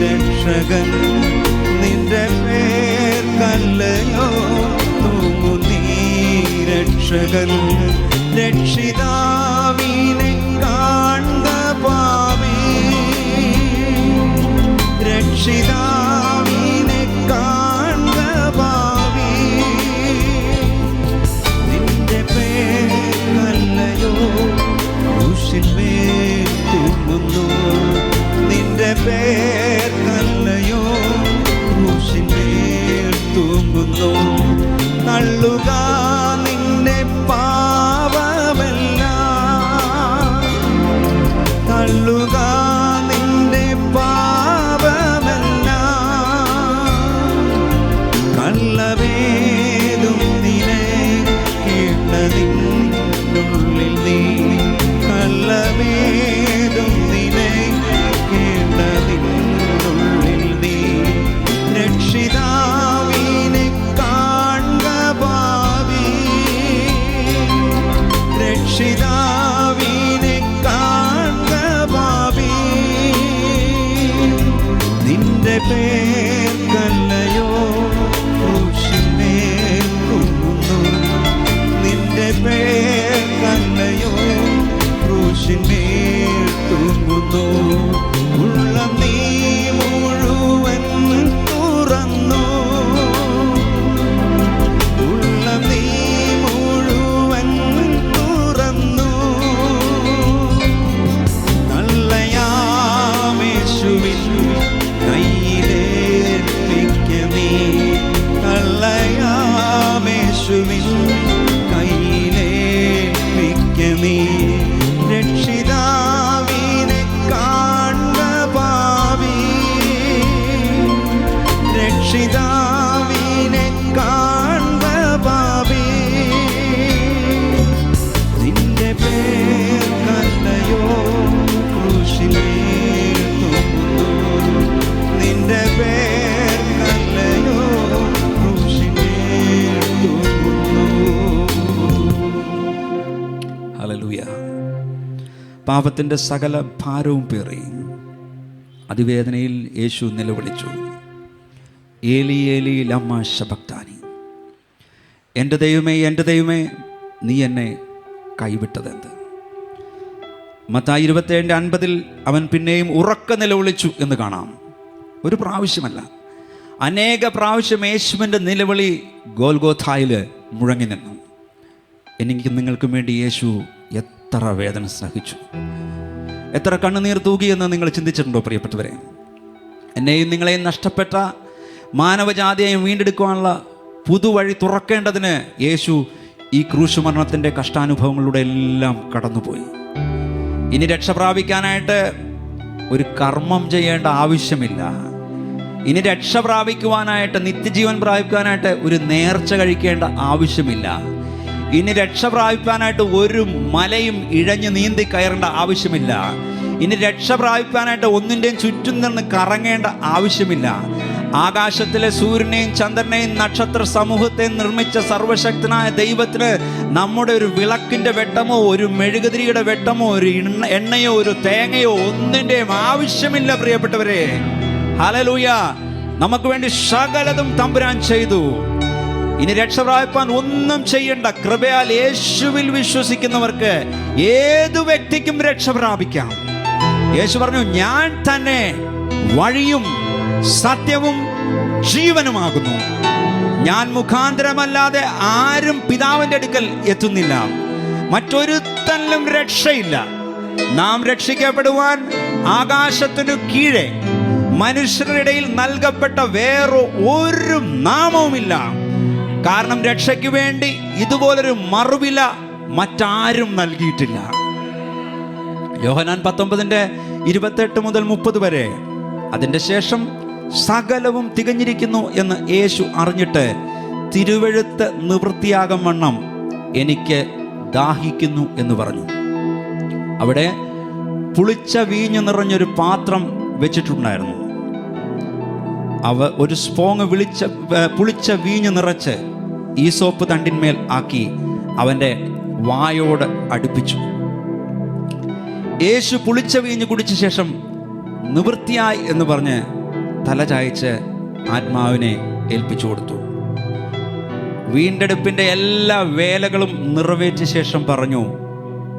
രക്ഷകൻ, നിന്റെ പേർക്കല്ലയോ തൂങ്ങുന്നീ രക്ഷകൻ. രക്ഷിതാവിനെ കാണുക പാപി, രക്ഷിതാവിനെ കാണുക പാപി, നിന്റെ പേർക്കല്ലയോ ക്രൂശിന്മേൽ തൂങ്ങുന്നു, നിന്റെ പേർക്കല്ലയോ ക്രൂശിന്മേൽ തൂങ്ങുന്നു. തള്ളുക നിന്റെ പാപമെല്ലാം, തള്ളുക നിന്റെ പാപമെല്ലാം, കള്ളവേദം നിന്നെ കേട്ടതിനുള്ളിൽ നീ, കള്ളവേദം നിന്നെ കേട്ടതിനുള്ളിൽ നീ, പേർക്കല്ലയോ ക്രൂശിന്മേൽ തൂങ്ങുന്നു, നിന്റെ പേർക്കല്ലയോ ക്രൂശിന്മേൽ തൂങ്ങുന്നു. ഉള്ളം നീ മുഴുവൻ തുറന്നു, ഉള്ളം നീ മുഴുവൻ തുറന്നു. നല്ലയാമേശുവിൻ കയ്യിലേൽപ്പിക്കണേ, നല്ലയാമേശുവിൻ കയ്യിലേൽപ്പിക്കണേ. രക്ഷിതാവിനെ കാണുന്ന പാപി, രക്ഷിതാവിനെ കാണുന്ന പാപി, നിന്റെ പേർക്കല്ലയോ ക്രൂശിന്മേൽ തൂങ്ങുന്നു, നിന്റെ പേർക്കല്ലയോ ക്രൂശിന്മേൽ തൂങ്ങുന്നു. ഹല്ലേലൂയ. പാപത്തിൻ്റെ സകല ഭാരവും പേറി അതിവേദനയിൽ യേശു നിലവിളിച്ചു, ഏലി ഏലി ലമ്മ ശബക്താനി, എൻ്റെ ദൈവമേ എൻ്റെ ദൈവമേ നീ എന്നെ കൈവിട്ടതെന്ത്. മത്തായി 27:50 അവൻ പിന്നെയും ഉറക്ക നിലവിളിച്ചു എന്ന് കാണാം. ഒരു പ്രാവശ്യമല്ല, അനേക പ്രാവശ്യം യേശുവിൻ്റെ നിലവിളി ഗോൽഗോഥായിൽ മുഴങ്ങി നിന്നു. എനിക്ക് നിങ്ങൾക്കും വേണ്ടി യേശു എത്ര വേദന സഹിച്ചു, എത്ര കണ്ണുനീർ തൂകിയെന്ന് നിങ്ങൾ ചിന്തിച്ചിട്ടുണ്ടോ പ്രിയപ്പെട്ടവരെ? എന്നെയും നിങ്ങളെയും നഷ്ടപ്പെട്ട മാനവജാതിയെയും വീണ്ടെടുക്കുവാനുള്ള പുതുവഴി തുറക്കേണ്ടതിന് യേശു ഈ ക്രൂശ് മരണത്തിൻ്റെ കഷ്ടാനുഭവങ്ങളിലൂടെ എല്ലാം കടന്നുപോയി. ഇനി രക്ഷ പ്രാപിക്കാനായിട്ട് ഒരു കർമ്മം ചെയ്യേണ്ട ആവശ്യമില്ല. ഇനി രക്ഷ പ്രാപിക്കുവാനായിട്ട്, നിത്യജീവൻ പ്രാപിക്കാനായിട്ട് ഒരു നേർച്ച കഴിക്കേണ്ട ആവശ്യമില്ല. ഇനി രക്ഷ പ്രാപിക്കാനായിട്ട് ഒരു മലയും ഇഴഞ്ഞ് നീന്തി കയറേണ്ട ആവശ്യമില്ല. ഇനി രക്ഷ പ്രാപിക്കാനായിട്ട് ഒന്നിൻ്റെയും ചുറ്റും നിന്ന് കറങ്ങേണ്ട ആവശ്യമില്ല. ആകാശത്തിലെ സൂര്യനെയും ചന്ദ്രനെയും നക്ഷത്ര സമൂഹത്തെ നിർമ്മിച്ച സർവശക്തനായ ദൈവത്തിന് നമ്മുടെ ഒരു വിളക്കിൻ്റെ വെട്ടമോ ഒരു മെഴുകുതിരിയുടെ വെട്ടമോ ഒരു എണ്ണയോ ഒരു തേങ്ങയോ ഒന്നിൻ്റെയും ആവശ്യമില്ല പ്രിയപ്പെട്ടവരെ. ഹല്ലേലൂയ. നമുക്ക് വേണ്ടി സകലതും തമ്പുരാൻ ചെയ്തു. ഇനി രക്ഷ പ്രാപിപ്പാൻ ഒന്നും ചെയ്യണ്ട. കൃപയാൽ യേശുവിൽ വിശ്വസിക്കുന്നവർക്ക് ഏതു വ്യക്തിക്കും രക്ഷ പ്രാപിക്കാം. യേശു പറഞ്ഞു, ഞാൻ തന്നെ വഴിയും സത്യവും ജീവനുമാകുന്നു. ഞാൻ മുഖാന്തരമല്ലാതെ ആരും പിതാവിൻ്റെ അടുക്കൽ എത്തുന്നില്ല. മറ്റൊരുത്തനിലും രക്ഷയില്ല. നാം രക്ഷിക്കപ്പെടുവാൻ ആകാശത്തിനു കീഴെ മനുഷ്യരുടെ ഇടയിൽ നൽകപ്പെട്ട വേറെ ഒരു നാമവുമില്ല. കാരണം രക്ഷയ്ക്ക് വേണ്ടി ഇതുപോലൊരു മറുവില മറ്റാരും നൽകിയിട്ടില്ല. യോഹന്നാൻ 19:28-30 വരെ. അതിൻ്റെ ശേഷം സകലവും തികഞ്ഞിരിക്കുന്നു എന്ന് യേശു അറിഞ്ഞിട്ട് തിരുവെഴുത്ത് നിവൃത്തിയാകും വണ്ണം എനിക്ക് ദാഹിക്കുന്നു എന്ന് പറഞ്ഞു. അവിടെ പുളിച്ച വീഞ്ഞ് നിറഞ്ഞൊരു പാത്രം വെച്ചിട്ടുണ്ടായിരുന്നു. ഒരു സ്പോങ് പുളിച്ച വീഞ്ഞ് നിറച്ച് ഈസോപ്പ് തണ്ടിന്മേൽ ആക്കി അവൻ്റെ വായോട് അടുപ്പിച്ചു. യേശു പുളിച്ച വീഞ്ഞ് കുടിച്ച ശേഷം നിവൃത്തിയായി എന്ന് പറഞ്ഞ് തല ചായ്ച്ച് ആത്മാവിനെ ഏൽപ്പിച്ചു കൊടുത്തു. വീണ്ടെടുപ്പിൻ്റെ എല്ലാ വേലകളും നിറവേറ്റിയ ശേഷം പറഞ്ഞു,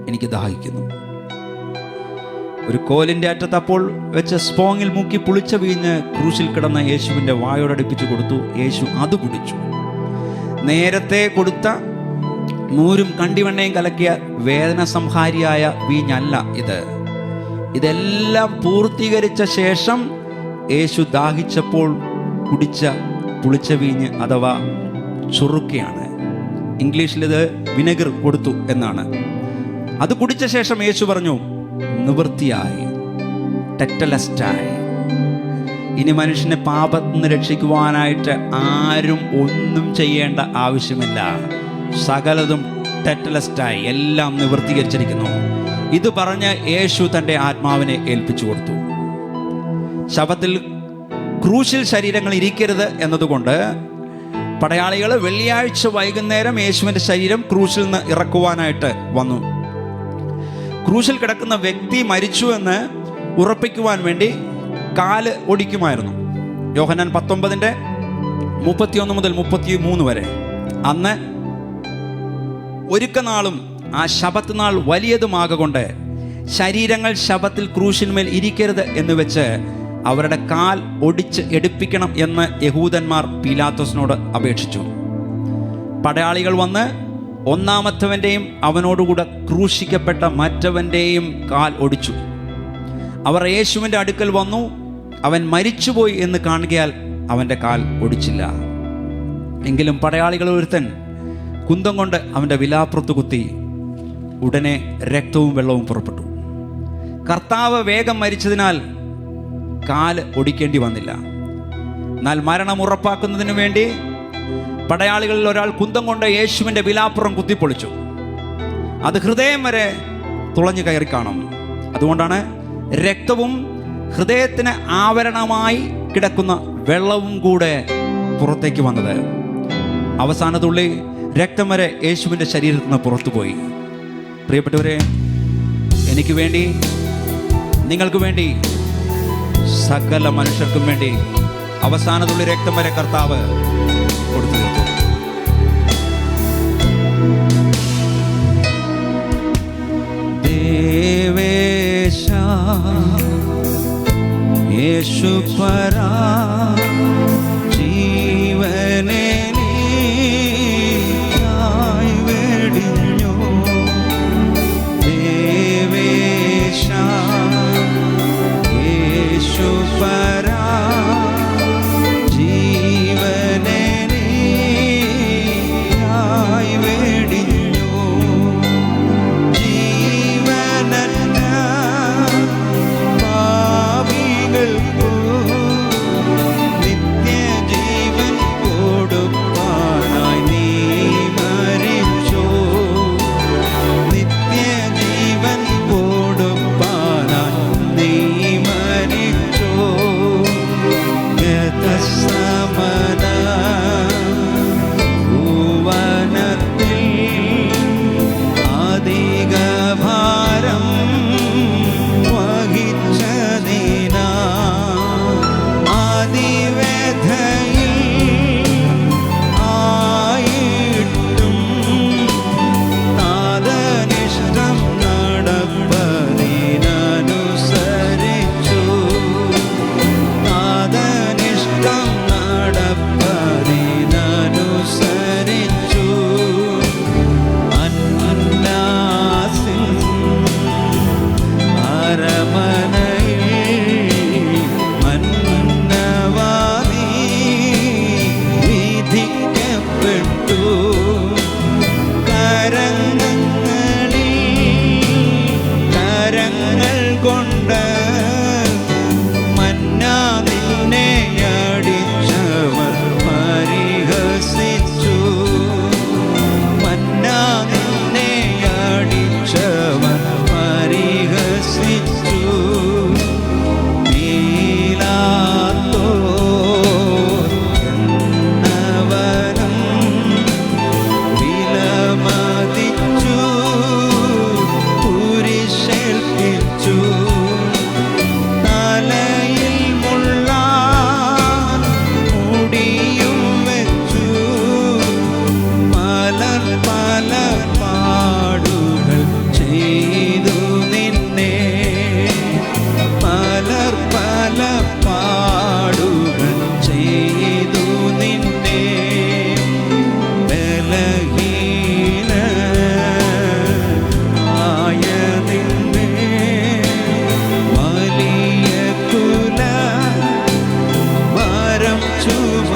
എനിക്ക് ദാഹിക്കുന്നു. ഒരു കോലിൻ്റെ അറ്റത്ത് അപ്പോൾ വെച്ച് സ്പോങ്ങിൽ മുക്കി പുളിച്ച വീഞ്ഞ് ക്രൂശിൽ കിടന്ന യേശുവിൻ്റെ വായോടടുപ്പിച്ചു കൊടുത്തു. യേശു അത് കുടിച്ചു. നേരത്തെ കൊടുത്ത നൂരും കണ്ടിവെണ്ണയും കലക്കിയ വേദന സംഹാരിയായ വീഞ്ഞല്ല ഇത്. ഇതെല്ലാം പൂർത്തീകരിച്ച ശേഷം യേശു ദാഹിച്ചപ്പോൾ കുടിച്ച പുളിച്ച വീഞ്ഞ് അഥവാ ചുറുക്കയാണ്. ഇംഗ്ലീഷിൽ ഇത് വിനെഗർ കൊടുത്തു എന്നാണ്. അത് കുടിച്ച ശേഷം യേശു പറഞ്ഞു, നിവൃത്തിയായി, ടെറ്റലസ്റ്റായി. ഇനി മനുഷ്യനെ പാപത്തിൽ നിന്ന് രക്ഷിക്കുവാനായിട്ട് ആരും ഒന്നും ചെയ്യേണ്ട ആവശ്യമില്ല. സകലതും ടെറ്റലസ്റ്റായി, എല്ലാം നിവൃത്തീകരിച്ചിരിക്കുന്നു. ഇത് പറഞ്ഞ് യേശു തൻ്റെ ആത്മാവിനെ ഏൽപ്പിച്ചു കൊടുത്തു. ശബത്തിൽ ക്രൂശിൽ ശരീരങ്ങൾ ഇരിക്കരുത് എന്നതുകൊണ്ട് പടയാളികൾ വെള്ളിയാഴ്ച വൈകുന്നേരം യേശുവിൻ്റെ ശരീരം ക്രൂശിൽ നിന്ന് ഇറക്കുവാനായിട്ട് വന്നു. ക്രൂശിൽ കിടക്കുന്ന വ്യക്തി മരിച്ചു എന്ന് ഉറപ്പിക്കുവാൻ വേണ്ടി കാല് ഒടിക്കുമായിരുന്നു. യോഹന്നാൻ 19:31 മുതൽ 33 വരെ. അന്ന് ഒരുക്കനാളും ആ ശബത്ത് നാൾ വലിയതുമാകൊണ്ട് ശരീരങ്ങൾ ശബത്തിൽ ക്രൂശിന്മേൽ ഇരിക്കരുത് എന്ന് വെച്ച് അവരുടെ കാൽ ഒടിച്ച് എടുപ്പിക്കണം എന്ന് യഹൂദന്മാർ പീലാത്തോസിനോട് അപേക്ഷിച്ചു. പടയാളികൾ വന്ന് ഒന്നാമത്തവൻ്റെയും അവനോടുകൂടെ ക്രൂശിക്കപ്പെട്ട മറ്റവൻ്റെയും കാൽ ഒടിച്ചു. അവർ യേശുവിൻ്റെ അടുക്കൽ വന്നു. അവൻ മരിച്ചുപോയി എന്ന് കാണുകയാൽ അവൻ്റെ കാൽ ഒടിച്ചില്ല. എങ്കിലും പടയാളികൾ ഒരുത്തൻ കുന്തം കൊണ്ട് അവൻ്റെ വിലാപ്പുറത്ത് കുത്തി. ഉടനെ രക്തവും വെള്ളവും പുറപ്പെട്ടു. കർത്താവ് വേഗം മരിച്ചതിനാൽ കാല് ഒടിക്കേണ്ടി വന്നില്ല. എന്നാൽ മരണം ഉറപ്പാക്കുന്നതിന് വേണ്ടി പടയാളികളിൽ ഒരാൾ കുന്തം കൊണ്ട് യേശുവിൻ്റെ വിലാപ്പുറം കുത്തിപ്പൊളിച്ചു. അത് ഹൃദയം വരെ തുളഞ്ഞു കയറി കാണും. അതുകൊണ്ടാണ് രക്തവും ഹൃദയത്തിന് ആവരണമായി കിടക്കുന്ന വെള്ളവും കൂടെ പുറത്തേക്ക് വന്നത്. അവസാന തുള്ളി രക്തം വരെ യേശുവിൻ്റെ ശരീരത്തിൽ നിന്ന് പുറത്തുപോയി. പ്രിയപ്പെട്ടവരെ, എനിക്ക് വേണ്ടി, നിങ്ങൾക്ക് വേണ്ടി, സകല മനുഷ്യർക്കും വേണ്ടി അവസാന തുള്ളി രക്തം വരെ കർത്താവ് കൊടുത്തു തീർത്തു. ദേവേശ യേശുപരാ ജീവനെ നീയായി വെടിഞ്ഞു. ദേവേശ യേശുപരാ ജീവനെ നീയായി വെടിഞ്ഞു. ജീവനറ്റ പാപികൾക്കു നിത്യജീവൻ കൊടുപ്പാനായി നീ മരിച്ചു. നിത്യജീവൻ കൊടുപ്പാനായി നീ മരിച്ചു. ഗതസമന ഭുവനത്തിൽ അധിക ഭാരം വഹിച്ചതിനാ അതിവേദയിൽ ആയിട്ടും നാദനിഷ്ടം നടപ്പതിനനുസരിച്ചു. നാദനിഷ്ടം നടപ്പതിനനുസരിച്ചു. അന്നാസിൽ അരമനയിൽ മന്നവാദി വിധിക്കപ്പെട്ടു. കരങ്ങളിൽ കരങ്ങൾ കൊണ്ട് മന്നാ നിന്നെ അടിച്ചവർ പരിഹസിച്ചു. മന്നാ നിന്നെ അടിച്ചവർ പരിഹസിച്ചു. പീലാത്തോസ് എന്നവനും വിലമതിച്ചു. കുരിശേൽപ്പിച്ചു. തലയിൽ മുള്ളാൻ മുടിയും വെച്ചു. പല പല പാടുകൾ ചെയ്തു നിന്നെ. പലർ പല പാടുകൾ ചെയ്തു നിന്നെ. ബലഹീന ആയ നിന്നെ വലിയ കുല ഭാരം ചുമ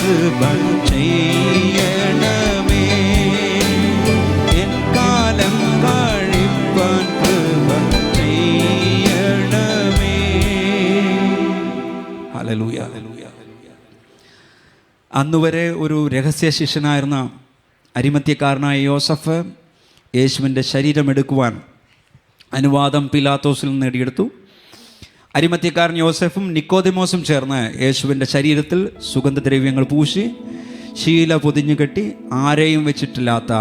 കൃപ ചെയ്യണമേ. എൻ കാലം കഴിപ്പാൻ കൃപ ചെയ്യണമേ. ഹല്ലേലൂയ. അന്നുവരെ ഒരു രഹസ്യ ശിഷ്യനായിരുന്ന അരിമത്യക്കാരനായ യോസഫ് യേശുവിൻ്റെ ശരീരമെടുക്കുവാൻ അനുവാദം പിലാത്തോസിൽ നിന്ന് നേടിയെടുത്തു. അരിമത്യക്കാരൻ യോസഫും നിക്കോദിമോസും ചേർന്ന് യേശുവിൻ്റെ ശരീരത്തിൽ സുഗന്ധദ്രവ്യങ്ങൾ പൂശി ശീല പൊതിഞ്ഞു കെട്ടി ആരെയും വെച്ചിട്ടില്ലാത്ത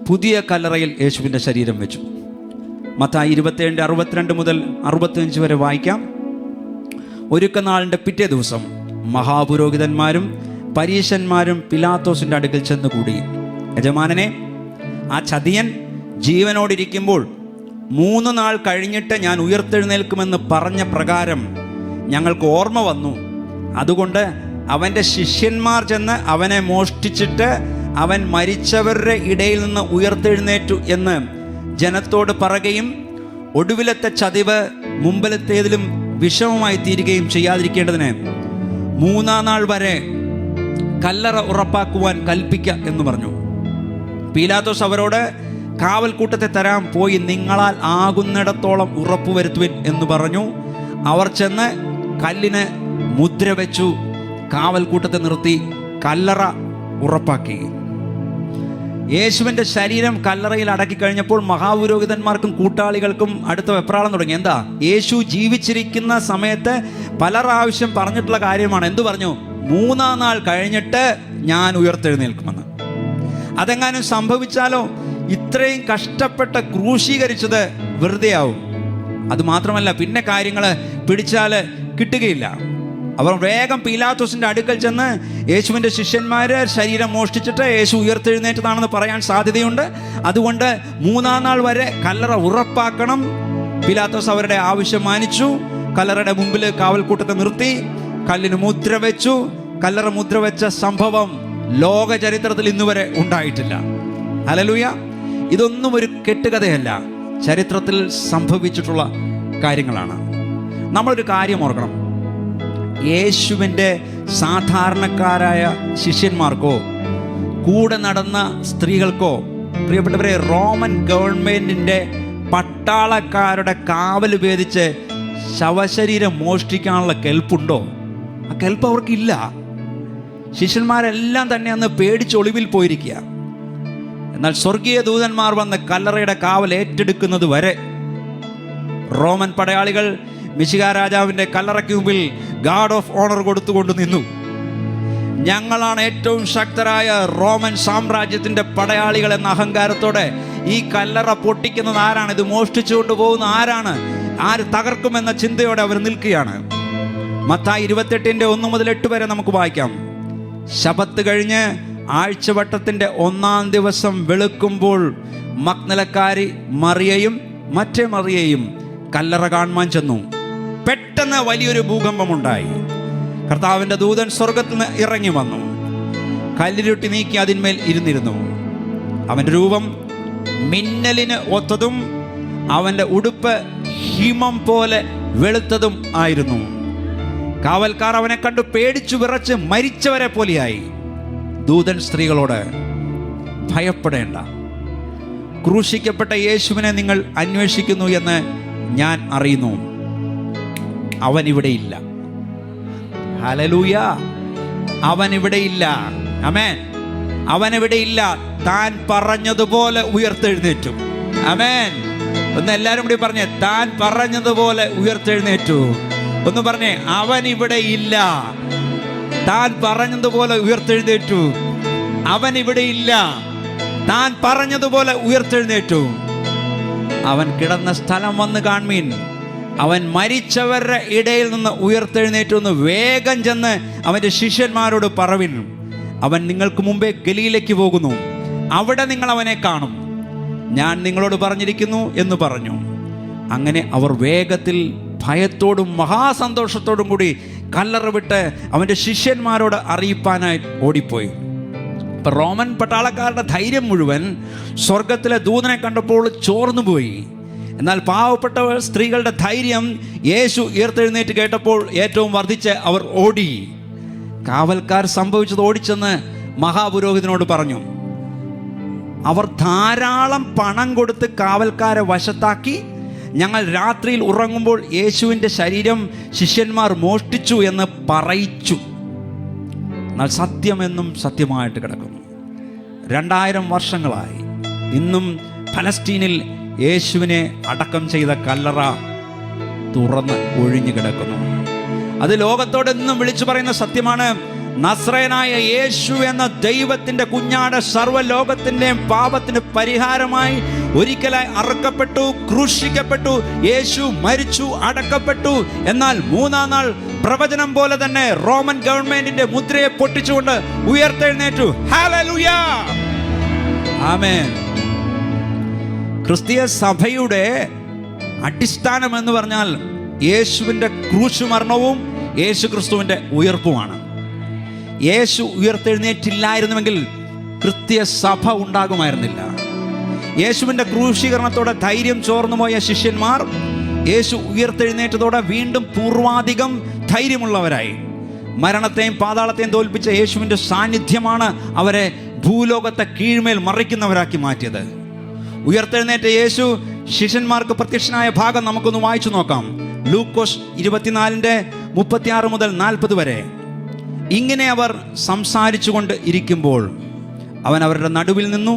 പുതിയ കല്ലറയിൽ യേശുവിൻ്റെ ശരീരം വെച്ചു. മത്തായി 27:62 മുതൽ 65 വരെ വായിക്കാം. ഒരുക്കനാളിൻ്റെ പിറ്റേ ദിവസം മഹാപുരോഹിതന്മാരും പരീശന്മാരും പിലാത്തോസിൻ്റെ അടുക്കൽ ചെന്നുകൂടി. യജമാനനെ, ആ ചതിയൻ ജീവനോടിരിക്കുമ്പോൾ 3 നാൾ കഴിഞ്ഞിട്ട് ഞാൻ ഉയർത്തെഴുന്നേൽക്കുമെന്ന് പറഞ്ഞ പ്രകാരം ഞങ്ങൾക്ക് ഓർമ്മ വന്നു. അതുകൊണ്ട് അവൻ്റെ ശിഷ്യന്മാർ ചെന്ന് അവനെ മോഷ്ടിച്ചിട്ട് അവൻ മരിച്ചവരുടെ ഇടയിൽ നിന്ന് ഉയർത്തെഴുന്നേറ്റു എന്ന് ജനത്തോട് പറയുകയും ഒടുവിലത്തെ ചതിവ് മുമ്പിലത്തേതിലും വിഷമമായി തീരുകയും ചെയ്യാതിരിക്കേണ്ടതിന് 3-ാം നാൾ വരെ കല്ലറ ഉറപ്പാക്കുവാൻ കൽപ്പിക്ക എന്ന് പറഞ്ഞു. പീലാത്തോസ് അവരോട്, കാവൽക്കൂട്ടത്തെ തരാം, പോയി നിങ്ങളാൽ ആകുന്നിടത്തോളം ഉറപ്പുവരുത്തുവിൻ എന്ന് പറഞ്ഞു. അവർ ചെന്ന് കല്ലിന് മുദ്ര വെച്ചു കാവൽക്കൂട്ടത്തെ നിർത്തി കല്ലറ ഉറപ്പാക്കി. യേശുവിൻ്റെ ശരീരം കല്ലറയിൽ അടക്കി കഴിഞ്ഞപ്പോൾ മഹാപുരോഹിതന്മാർക്കും കൂട്ടാളികൾക്കും അടുത്ത വെപ്രാളം തുടങ്ങി. എന്താ? യേശു ജീവിച്ചിരിക്കുന്ന സമയത്ത് പല പ്രാവശ്യം പറഞ്ഞിട്ടുള്ള കാര്യമാണ്. എന്തു പറഞ്ഞു? 3-ാം നാൾ കഴിഞ്ഞിട്ട് ഞാൻ ഉയർത്തെഴുന്നേൽക്കുമെന്ന്. അതെങ്ങാനും സംഭവിച്ചാലോ ഇത്രയും കഷ്ടപ്പെട്ട് ക്രൂശീകരിച്ചത് വെറുതെ ആവും. അതുമാത്രമല്ല, പിന്നെ കാര്യങ്ങൾ പിടിച്ചാൽ കിട്ടുകയില്ല. അവർ വേഗം പീലാത്തോസിൻ്റെ അടുക്കൽ ചെന്ന് യേശുവിൻ്റെ ശിഷ്യന്മാർ ശരീരം മോഷ്ടിച്ചിട്ട് യേശു ഉയർത്തെഴുന്നേറ്റതാണെന്ന് പറയാൻ സാധ്യതയുണ്ട്. അതുകൊണ്ട് 3-ാം നാൾ വരെ കല്ലറ ഉറപ്പാക്കണം. പീലാത്തോസ് അവരുടെ ആവശ്യം മാനിച്ചു. കല്ലറയുടെ മുമ്പിൽ കാവൽക്കൂട്ടത്തെ നിർത്തി കല്ലിന് മുദ്ര വെച്ചു. കല്ലറ മുദ്ര വെച്ച സംഭവം ലോക ചരിത്രത്തിൽ ഇന്നുവരെ ഉണ്ടായിട്ടില്ല. ഹല്ലേലൂയ. ഇതൊന്നും ഒരു കെട്ടുകഥയല്ല, ചരിത്രത്തിൽ സംഭവിച്ചിട്ടുള്ള കാര്യങ്ങളാണ്. നമ്മളൊരു കാര്യം ഓർക്കണം. യേശുവിൻ്റെ സാധാരണക്കാരായ ശിഷ്യന്മാർക്കോ കൂടെ നടന്ന സ്ത്രീകൾക്കോ, പ്രിയപ്പെട്ടവരെ, റോമൻ ഗവൺമെൻറ്റിൻ്റെ പട്ടാളക്കാരുടെ കാവൽ ഭേദിച്ച് ശവശരീരം മോഷ്ടിക്കാനുള്ള കെൽപ്പുണ്ടോ? ആ കെൽപ്പ് അവർക്കില്ല. ശിഷ്യന്മാരെല്ലാം തന്നെ അന്ന് പേടിച്ചൊളിവിൽ പോയിരിക്കുക. എന്നാൽ സ്വർഗീയ ദൂതന്മാർ വന്ന് കല്ലറയുടെ കാവൽ ഏറ്റെടുക്കുന്നത് വരെ റോമൻ പടയാളികൾ മിശിഹാ രാജാവിൻ്റെ കല്ലറയ്ക്ക് മുമ്പിൽ ഗാർഡ് ഓഫ് ഓണർ കൊടുത്തുകൊണ്ട് നിന്നു. ഞങ്ങളാണ് ഏറ്റവും ശക്തരായ റോമൻ സാമ്രാജ്യത്തിൻ്റെ പടയാളികൾ എന്ന അഹങ്കാരത്തോടെ ഈ കല്ലറ പൊട്ടിക്കുന്നത് ആരാണ്? ഇത് മോഷ്ടിച്ചുകൊണ്ട് പോകുന്ന ആരാണ്? ആര് തകർക്കുമെന്ന ചിന്തയോടെ അവർ നിൽക്കുകയാണ്. മത്തായി 28:1 മുതൽ 8 വരെ നമുക്ക് വായിക്കാം. ശബത്ത് കഴിഞ്ഞ് ആഴ്ചവട്ടത്തിൻ്റെ 1-ാം ദിവസം വെളുക്കുമ്പോൾ മഗ്ദലക്കാരി മറിയയും മറ്റേ മറിയയും കല്ലറ കാണുവാൻ ചെന്നു. പെട്ടെന്ന് വലിയൊരു ഭൂകമ്പമുണ്ടായി. കർത്താവിൻ്റെ ദൂതൻ സ്വർഗത്തിൽ നിന്ന് ഇറങ്ങി വന്നു. കല്ലിരുട്ടി നീക്കി അതിന്മേൽ ഇരുന്നിരുന്നു. അവൻ്റെ രൂപം മിന്നലിന് ഒത്തതും അവൻ്റെ ഉടുപ്പ് ഹിമം പോലെ വെളുത്തതും ആയിരുന്നു. കാവൽക്കാർ അവനെ കണ്ടു പേടിച്ചു വിറച്ച് മരിച്ചവരെ പോലെയായി. ദൂതൻ സ്ത്രീകളോട്, ഭയപ്പെടേണ്ട, ക്രൂശിക്കപ്പെട്ട യേശുവിനെ നിങ്ങൾ അന്വേഷിക്കുന്നു എന്ന് ഞാൻ അറിയുന്നു. അവൻ ഇവിടെയില്ല. ഹല്ലേലൂയ. അവൻ ഇവിടെയില്ല. ആമേൻ. അവൻ ഇവിടെയില്ല. താൻ പറഞ്ഞതുപോലെ ഉയർത്തെഴുന്നേറ്റു. ആമേൻ. ഒന്ന് എല്ലാവരും കൂടി പറഞ്ഞേ, താൻ പറഞ്ഞതുപോലെ ഉയർത്തെഴുന്നേറ്റു. ഒന്ന് പറഞ്ഞേ, അവൻ ഇവിടെ ഇല്ല. താൻ പറഞ്ഞതുപോലെ ഉയർത്തെഴുന്നേറ്റു. അവൻ ഇവിടെ ഇല്ല. താൻ പറഞ്ഞതുപോലെ ഉയർത്തെഴുന്നേറ്റു. അവൻ കിടന്ന സ്ഥലം വന്ന് കാൺമീൻ. അവൻ മരിച്ചവരുടെ ഇടയിൽ നിന്ന് ഉയർത്തെഴുന്നേറ്റു എന്ന് വേഗം ചെന്ന് അവൻ്റെ ശിഷ്യന്മാരോട് പറവിൻ. അവൻ നിങ്ങൾക്ക് മുമ്പേ ഗലീലയ്ക്ക് പോകുന്നു. അവിടെ നിങ്ങൾ അവനെ കാണും. ഞാൻ നിങ്ങളോട് പറഞ്ഞിരിക്കുന്നു എന്ന് പറഞ്ഞു. അങ്ങനെ അവർ വേഗത്തിൽ ഭയത്തോടും മഹാസന്തോഷത്തോടും കൂടി കല്ലറ വിട്ട് അവൻ്റെ ശിഷ്യന്മാരോട് അറിയിപ്പാനായി ഓടിപ്പോയി. ഇപ്പം റോമൻ പട്ടാളക്കാരുടെ ധൈര്യം മുഴുവൻ സ്വർഗത്തിലെ ദൂതനെ കണ്ടപ്പോൾ ചോർന്നുപോയി. എന്നാൽ പാവപ്പെട്ട സ്ത്രീകളുടെ ധൈര്യം യേശു ഉയർത്തെഴുന്നേറ്റ് കേട്ടപ്പോൾ ഏറ്റവും വർദ്ധിച്ച് അവർ ഓടി. കാവൽക്കാർ സംഭവിച്ചത് ഓടിച്ചെന്ന് മഹാപുരോഹിതനോട് പറഞ്ഞു. അവർ ധാരാളം പണം കൊടുത്ത് കാവൽക്കാരെ വശത്താക്കി, ഞങ്ങൾ രാത്രിയിൽ ഉറങ്ങുമ്പോൾ യേശുവിൻ്റെ ശരീരം ശിഷ്യന്മാർ മോഷ്ടിച്ചു എന്ന് പറയിച്ചു. എന്നാൽ സത്യമെന്നും സത്യമായിട്ട് കിടക്കുന്നു. 2000 വർഷങ്ങളായി ഇന്നും ഫലസ്തീനിൽ യേശുവിനെ അടക്കം ചെയ്ത കല്ലറ തുറന്ന് ഒഴിഞ്ഞു കിടക്കുന്നു. അത് ലോകത്തോടെന്നും വിളിച്ചു പറയുന്ന സത്യമാണ്. നസ്രയനായ യേശു എന്ന ദൈവത്തിൻ്റെ കുഞ്ഞാട് സർവ്വലോകത്തിൻ്റെയും പാപത്തിന് പരിഹാരമായി ഒരിക്കലായി അറുക്കപ്പെട്ടു, ക്രൂശിക്കപ്പെട്ടു. യേശു മരിച്ചു, അടക്കപ്പെട്ടു. എന്നാൽ 3-ാം നാൾ പ്രവചനം പോലെ തന്നെ റോമൻ ഗവൺമെന്റിന്റെ മുദ്രയെ പൊട്ടിച്ചുകൊണ്ട് ഉയർത്തെഴുന്നേറ്റു. ഹല്ലേലൂയ, ആമേൻ. ക്രിസ്തീയ സഭയുടെ അടിസ്ഥാനം എന്ന് പറഞ്ഞാൽ യേശുവിൻ്റെ ക്രൂശ് മരണവും യേശു ക്രിസ്തുവിൻ്റെ ഉയർപ്പുമാണ്. യേശു ഉയർത്തെഴുന്നേറ്റില്ലായിരുന്നുവെങ്കിൽ ക്രിസ്തീയ സഭ ഉണ്ടാകുമായിരുന്നില്ല. യേശുവിൻ്റെ ക്രൂശീകരണത്തോടെ ധൈര്യം ചോർന്നുപോയ ശിഷ്യന്മാർ യേശു ഉയർത്തെഴുന്നേറ്റതോടെ വീണ്ടും പൂർവാധികം ധൈര്യമുള്ളവരായി. മരണത്തെയും പാതാളത്തെയും തോൽപ്പിച്ച യേശുവിൻ്റെ സാന്നിധ്യമാണ് അവരെ ഭൂലോകത്തെ കീഴ്മേൽ മറിക്കുന്നവരാക്കി മാറ്റിയത്. ഉയർത്തെഴുന്നേറ്റ യേശു ശിഷ്യന്മാർക്ക് പ്രത്യക്ഷനായ ഭാഗം നമുക്കൊന്ന് വായിച്ചു നോക്കാം. ലൂക്കോസ് 24:36 മുതൽ 40 വരെ. ഇങ്ങനെ അവർ സംസാരിച്ചു കൊണ്ട് ഇരിക്കുമ്പോൾ അവൻ അവരുടെ നടുവിൽ നിന്നു,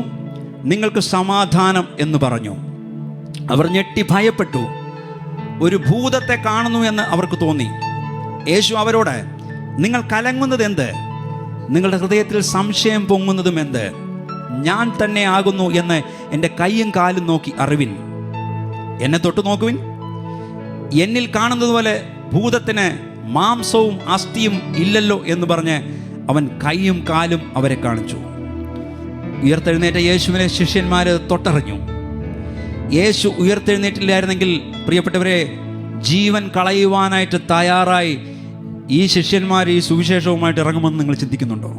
നിങ്ങൾക്ക് സമാധാനം എന്ന് പറഞ്ഞു. അവർ ഞെട്ടി ഭയപ്പെട്ടു. ഒരു ഭൂതത്തെ കാണുന്നു എന്ന് അവർക്ക് തോന്നി. യേശു അവരോട്, നിങ്ങൾ കലങ്ങുന്നത് എന്ത്? നിങ്ങളുടെ ഹൃദയത്തിൽ സംശയം പൊങ്ങുന്നതും എന്ത്? ഞാൻ തന്നെ ആകുന്നു എന്ന് എൻ്റെ കൈയും കാലും നോക്കി അറിവിൻ. എന്നെ തൊട്ട് നോക്കുവിൻ. എന്നിൽ കാണുന്നത് പോലെ ഭൂതത്തിന് മാംസവും അസ്ഥിയും ഇല്ലല്ലോ എന്ന് പറഞ്ഞ് അവൻ കൈയും കാലും അവരെ കാണിച്ചു. ഉയർത്തെഴുന്നേറ്റ യേശുവിനെ ശിഷ്യന്മാർ തൊട്ടറിഞ്ഞു. യേശു ഉയർത്തെഴുന്നേറ്റില്ലായിരുന്നെങ്കിൽ പ്രിയപ്പെട്ടവരെ, ജീവൻ കളയുവാനായിട്ട് തയ്യാറായി ഈ ശിഷ്യന്മാർ ഈ സുവിശേഷവുമായിട്ട് ഇറങ്ങുമെന്ന് നിങ്ങൾ ചിന്തിക്കുന്നുണ്ടോ?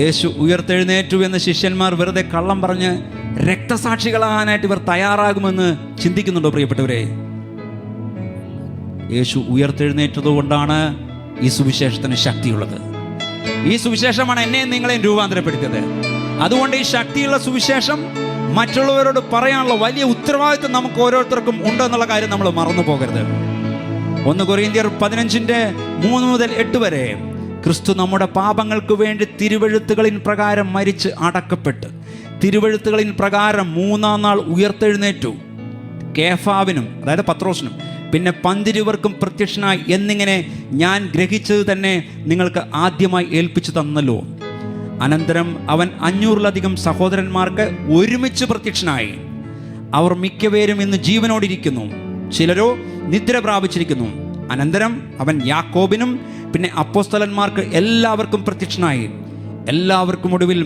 യേശു ഉയർത്തെഴുന്നേറ്റു എന്ന് ശിഷ്യന്മാർ വെറുതെ കള്ളം പറഞ്ഞ് രക്തസാക്ഷികളാകാനായിട്ട് ഇവർ തയ്യാറാകുമെന്ന് ചിന്തിക്കുന്നുണ്ടോ പ്രിയപ്പെട്ടവരെ? യേശു ഉയർത്തെഴുന്നേറ്റത് കൊണ്ടാണ് ഈ സുവിശേഷത്തിന് ശക്തിയുള്ളത്. ഈ സുവിശേഷമാണ് എന്നെയും നിങ്ങളെയും രൂപാന്തരപ്പെടുത്തിയത്. അതുകൊണ്ട് ഈ ശക്തിയുള്ള സുവിശേഷം മറ്റുള്ളവരോട് പറയാനുള്ള വലിയ ഉത്തരവാദിത്വം നമുക്ക് ഓരോരുത്തർക്കും ഉണ്ടെന്നുള്ള കാര്യം നമ്മൾ മറന്നു പോകരുത്. 1 കൊരിന്ത്യർ 15:3 മുതൽ 8 വരെ. ക്രിസ്തു നമ്മുടെ പാപങ്ങൾക്ക് വേണ്ടി തിരുവെഴുത്തുകളിൻ പ്രകാരം മരിച്ച് അടക്കപ്പെട്ട് തിരുവെഴുത്തുകളിൻ പ്രകാരം 3-ാം നാൾ ഉയർത്തെഴുന്നേറ്റു. കേഫാവിനും, അതായത് പത്രോസിനും, പിന്നെ 12 പ്രത്യക്ഷനായി എന്നിങ്ങനെ ഞാൻ ഗ്രഹിച്ചത് തന്നെ നിങ്ങൾക്ക് ആദ്യമായി ഏൽപ്പിച്ചു തന്നല്ലോ. അനന്തരം അവൻ 500-ലധികം സഹോദരന്മാർക്ക് ഒരുമിച്ച് പ്രത്യക്ഷനായി. അവർ മിക്കപേരും ഇന്ന് ജീവനോടിരിക്കുന്നു, ചിലരോ നിദ്ര പ്രാപിച്ചിരിക്കുന്നു. അനന്തരം അവൻ യാക്കോബിനും പിന്നെ അപ്പോസ്തലന്മാർക്ക് എല്ലാവർക്കും പ്രത്യക്ഷനായി. എല്ലാവർക്കും ഒടുവിൽ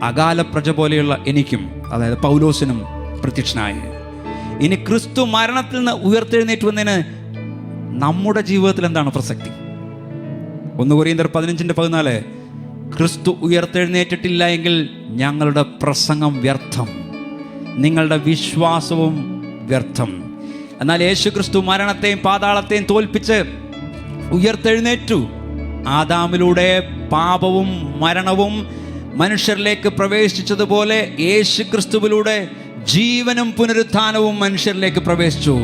അകാല പ്രജ പോലെയുള്ള എനിക്കും, അതായത് പൗലോസിനും പ്രത്യക്ഷനായി. ഇനി ക്രിസ്തു മരണത്തിൽ നിന്ന് ഉയർത്തെഴുന്നേറ്റ് വന്നതിന് നമ്മുടെ ജീവിതത്തിൽ എന്താണ് പ്രസക്തി? 1 കൊരിന്ത്യർ 15:14. ക്രിസ്തു ഉയർത്തെഴുന്നേറ്റിട്ടില്ല എങ്കിൽ ഞങ്ങളുടെ പ്രസംഗം വ്യർത്ഥം, നിങ്ങളുടെ വിശ്വാസവും വ്യർത്ഥം. എന്നാൽ യേശു ക്രിസ്തു മരണത്തെയും പാതാളത്തെയും തോൽപ്പിച്ച് ഉയർത്തെഴുന്നേറ്റു. ആദാമിലൂടെ പാപവും മരണവും മനുഷ്യരിലേക്ക് പ്രവേശിച്ചതുപോലെ യേശു ക്രിസ്തുവിലൂടെ ജീവനും പുനരുത്ഥാനവും മനുഷ്യരിലേക്ക് പ്രവേശിച്ചു.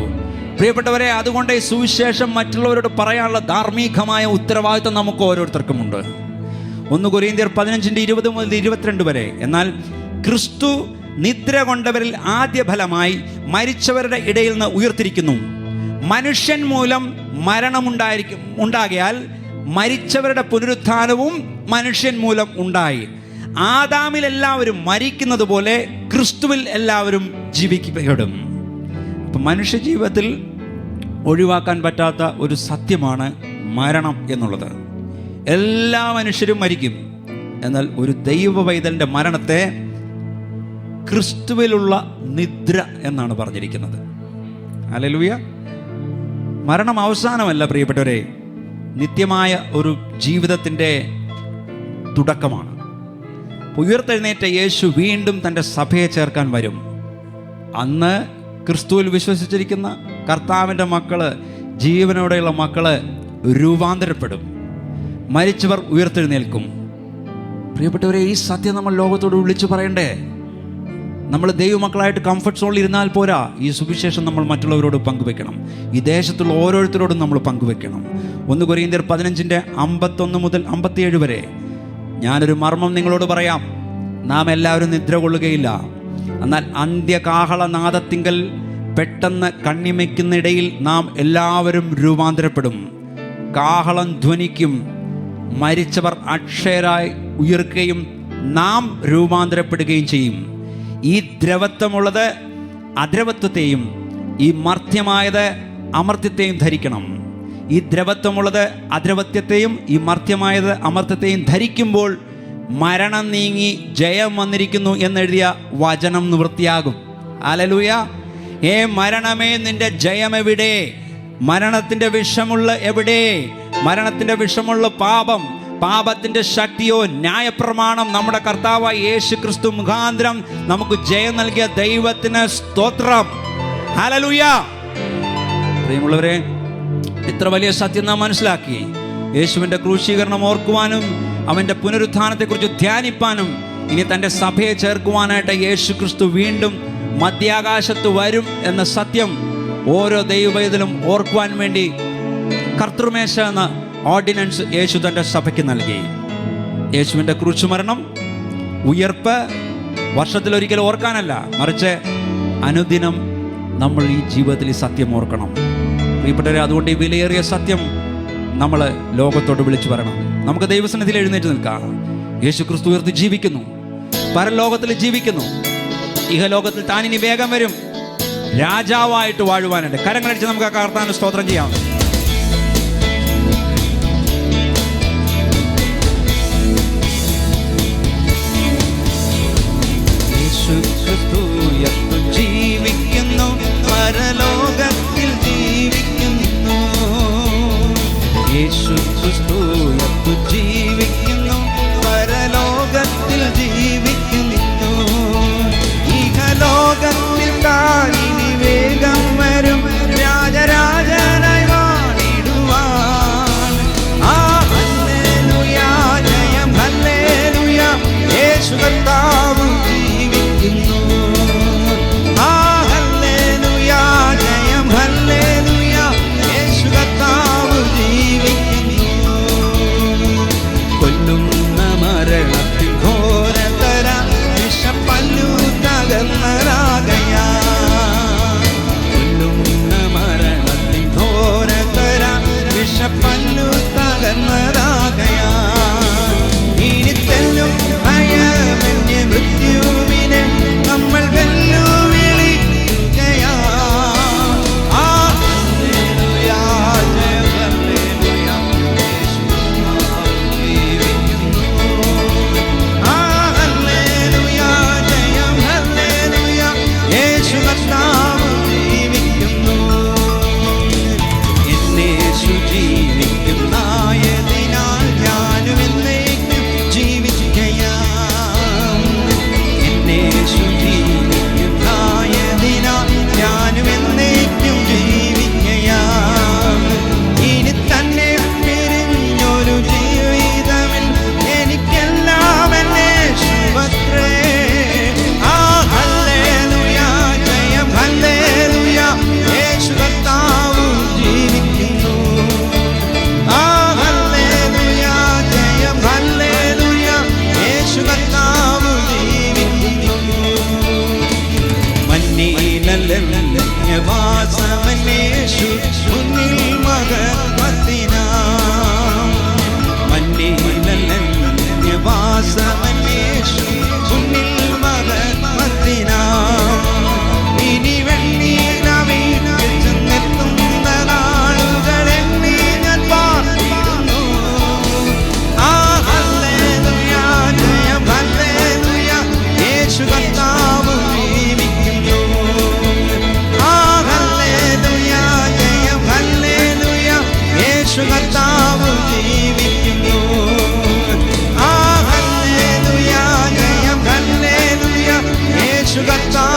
പ്രിയപ്പെട്ടവരെ, അതുകൊണ്ട് ഈ സുവിശേഷം മറ്റുള്ളവരോട് പറയാനുള്ള ധാർമ്മികമായ ഉത്തരവാദിത്വം നമുക്ക് ഓരോരുത്തർക്കുമുണ്ട്. 1 കൊരിന്ത്യർ 15:20 മുതൽ 22 വരെ. എന്നാൽ ക്രിസ്തു നിദ്ര കൊണ്ടവരിൽ ആദ്യ ഫലമായി മരിച്ചവരുടെ ഇടയിൽ നിന്ന് ഉയർത്തിരിക്കുന്നു. മനുഷ്യൻ മൂലം ഉണ്ടാകിയാൽ മരിച്ചവരുടെ പുനരുത്ഥാനവും മനുഷ്യൻ മൂലം ഉണ്ടായി. ആദാമിൽ എല്ലാവരും മരിക്കുന്നത് പോലെ ക്രിസ്തുവിൽ എല്ലാവരും ജീവിക്കപ്പെടും. അപ്പം മനുഷ്യ ജീവിതത്തിൽ ഒഴിവാക്കാൻ പറ്റാത്ത ഒരു സത്യമാണ് മരണം എന്നുള്ളത്. എല്ലാ മനുഷ്യരും മരിക്കും. എന്നാൽ ഒരു ദൈവ പൈതലിൻ്റെ മരണത്തെ ക്രിസ്തുവിലുള്ള നിദ്ര എന്നാണ് പറഞ്ഞിരിക്കുന്നത്. ഹല്ലേലൂയ. മരണം അവസാനമല്ല പ്രിയപ്പെട്ടവരെ, നിത്യമായ ഒരു ജീവിതത്തിൻ്റെ തുടക്കമാണ്. ഉയർത്തെഴുന്നേറ്റ യേശു വീണ്ടും തൻ്റെ സഭയെ ചേർക്കാൻ വരും. അന്ന് ക്രിസ്തുവിൽ വിശ്വസിച്ചിരിക്കുന്ന കർത്താവിൻ്റെ മക്കള്, ജീവനോടെയുള്ള മക്കള് രൂപാന്തരപ്പെടും. മരിച്ചവർ ഉയർത്തെഴുന്നേൽക്കും. പ്രിയപ്പെട്ടവരെ, ഈ സത്യം നമ്മൾ ലോകത്തോട് വിളിച്ചു പറയണ്ടേ? നമ്മൾ ദൈവമക്കളായിട്ട് കംഫർട്ട് സോണിൽ ഇരുന്നാൽ പോരാ. ഈ സുവിശേഷം നമ്മൾ മറ്റുള്ളവരോട് പങ്കുവെക്കണം. ഈ ദേശത്തുള്ള ഓരോരുത്തരോടും നമ്മൾ പങ്കുവെക്കണം. 1 കൊരിന്ത്യർ 15:51 മുതൽ 57 വരെ. ഞാനൊരു മർമ്മം നിങ്ങളോട് പറയാം. നാം എല്ലാവരും നിദ്ര കൊള്ളുകയില്ല. എന്നാൽ അന്ത്യകാഹളനാദത്തിങ്കൽ പെട്ടെന്ന് കണ്ണിമയ്ക്കുന്നിടയിൽ നാം എല്ലാവരും രൂപാന്തരപ്പെടും. കാഹളം ധ്വനിക്കും, മരിച്ചവർ അക്ഷയരായി ഉയർക്കുകയും നാം രൂപാന്തരപ്പെടുകയും ചെയ്യും. ഈ ദ്രവത്വമുള്ളത് അദ്രവത്വത്തെയും ഈ മർത്യമായത് അമർത്യത്തെയും ധരിക്കണം. ഈ ദ്രവത്വമുള്ളത് അദ്രവത്വത്തെയും ഈ മർത്യമായത് അമർത്യത്തെയും ധരിക്കുമ്പോൾ മരണം നീങ്ങി ജയം വന്നിരിക്കുന്നു എന്നെഴുതിയ വചനം നിവൃത്തിയാകും. ഹല്ലേലൂയ. മരണമേ, നിന്റെ ജയം എവിടെ? മരണത്തിൻ്റെ വിഷമുള്ള എവിടെ? മരണത്തിൻ്റെ വിഷമുള്ള പാപം, പാപത്തിൻ്റെ ശക്തിയോ ന്യായപ്രമാണം നമ്മുടെ കർത്താവായ യേശു ക്രിസ്തു മുഖാന്തരം നമുക്ക് ജയം നൽകിയ ദൈവത്തിന് സ്തോത്രം. ഹല്ലേലൂയ. പ്രിയമുള്ളവരെ, ഇത്ര വലിയ സത്യം നാം മനസ്സിലാക്കി യേശുവിൻ്റെ ക്രൂശീകരണം ഓർക്കുവാനും അവൻ്റെ പുനരുത്ഥാനത്തെക്കുറിച്ച് ധ്യാനിപ്പാനും ഇനി തൻ്റെ സഭയെ ചേർക്കുവാനായിട്ട് യേശു ക്രിസ്തു വീണ്ടും മധ്യാകാശത്ത് വരും എന്ന സത്യം ഓരോ ദൈവവേദലും ഓർക്കുവാൻ വേണ്ടി കർത്തൃമേശ എന്ന ഓർഡിനൻസ് യേശു തൻ്റെ സഭയ്ക്ക് നൽകി. യേശുവിൻ്റെ ക്രൂശുമരണം, ഉയർപ്പ് വർഷത്തിലൊരിക്കൽ ഓർക്കാനല്ല, മറിച്ച് അനുദിനം നമ്മൾ ഈ ജീവിതത്തിൽ ഈ സത്യം ഓർക്കണം. പ്രിയപ്പെട്ടവരെ, അതുകൊണ്ട് ഈ വിലയേറിയ സത്യം നമ്മൾ ലോകത്തോട് വിളിച്ചു പറയണം. നമുക്ക് ദൈവസന്നിധിയിൽ എഴുന്നേറ്റ് നിൽക്കാം. യേശു ക്രിസ്തു ഉയർത്തി ജീവിക്കുന്നു, പരലോകത്തിൽ ജീവിക്കുന്നു. ഇഹലോകത്തിൽ താൻ ഇനി വേഗം വരും, രാജാവായിട്ട് വാഴുവാനുണ്ട്. കരങ്ങളടിച്ച് നമുക്ക് ആ കർത്താവിന് സ്തോത്രം ചെയ്യാം. യേശു ക്രിസ്തു ഉയർത്തു ജീവിക്കുന്നു, പരലോകത്തിൽ ജീവിക്കുന്നു. യേശു ക്രിസ്തു ഉയർത്തു ജീവിക്കുന്നു, പരലോകത്തിൽ ജീവിക്കുന്നു. ഇഹലോകത്തിൽ താൻ ഇനി വേഗം വരും, രാജരാജനായി വാണിടുവാൻ. ഹല്ലേലൂയ, ജയം ഹല്ലേലൂയ, യേശു കർത്താവ് ജീവിക്കുന്നു. ഹല്ലേലൂയ, ജയം ഹല്ലേലൂയ, യേശു കർത്താവ് ജീവിക്കുന്നു. കൊല്ലുന്ന മരണത്തിൽ ഘോരതര വിഷപ്പല്ലു തകർന്നരാകയാ. കൊല്ലുന്ന മരണത്തിൽ ഘോരതര വിഷപ്പല്ലു തകർന്നരാകയാ. ഇനി തെല്ലും ഭയമെന്യ മൃത്യുവിനെ നമ്മൾ വെല്ലുവിളിക്കുകയാ. ഹല്ലേലൂയ, ജയം ഹല്ലേലൂയ, യേശു കർത്താവ് ജീവിക്കുന്നു. ഹല്ലേലൂയ, ജയം ഹല്ലേലൂയ, യേശു കർത്താവ് ജീവിക്കുന്നു. എന്നേശു ജീവിക്കുന്നായതിനാൽ ഞാനും എന്നേക്കും ജീവിക്കുകയാം. എന്നേശു ജീവിക്കുന്നായതിനാൽ ഞാനും എന്നേക്കും ജീവിക്കുകയാം. ഇനി തന്നെ പിരിഞ്ഞൊരു ജീവിതമിൽ എനിക്കെല്ലാം എന്നേശുവത്രേ. ഹല്ലേലൂയ, ജയം ഹല്ലേലൂയ, യേശു കർത്താവ് ജീവിക്കുന്നു. ഹല്ലേലൂയ, ജയം ഹല്ലേലൂയ, യേശു കർത്താവ് ജീവിക്കുന്നു. മന്നീലവാസമനേശു മുന്നിൽ മഹത്വത്തിനാം. മന്നീലവാസമനേശു മുന്നിൽ മഹത്വത്തിനാം. ഇനി വെണ്ണീരവയിൽ ചെന്നെത്തുന്ന നാളുകളെണ്ണി ഞാൻ പാർത്തിടുന്നു. ഹല്ലേലൂയ, ജയം ഹല്ലേലൂയ, യേശു കർത്താവ് ജീവിക്കുന്നു. ഹല്ലേലൂയ, ജയം ഹല്ലേലൂയ, യേശു കർത്താവ് ജീവിക്കുന്നു. ഹല്ലേലൂയ, ജയം ഹല്ലേലൂയ, യേശു കർത്താവ്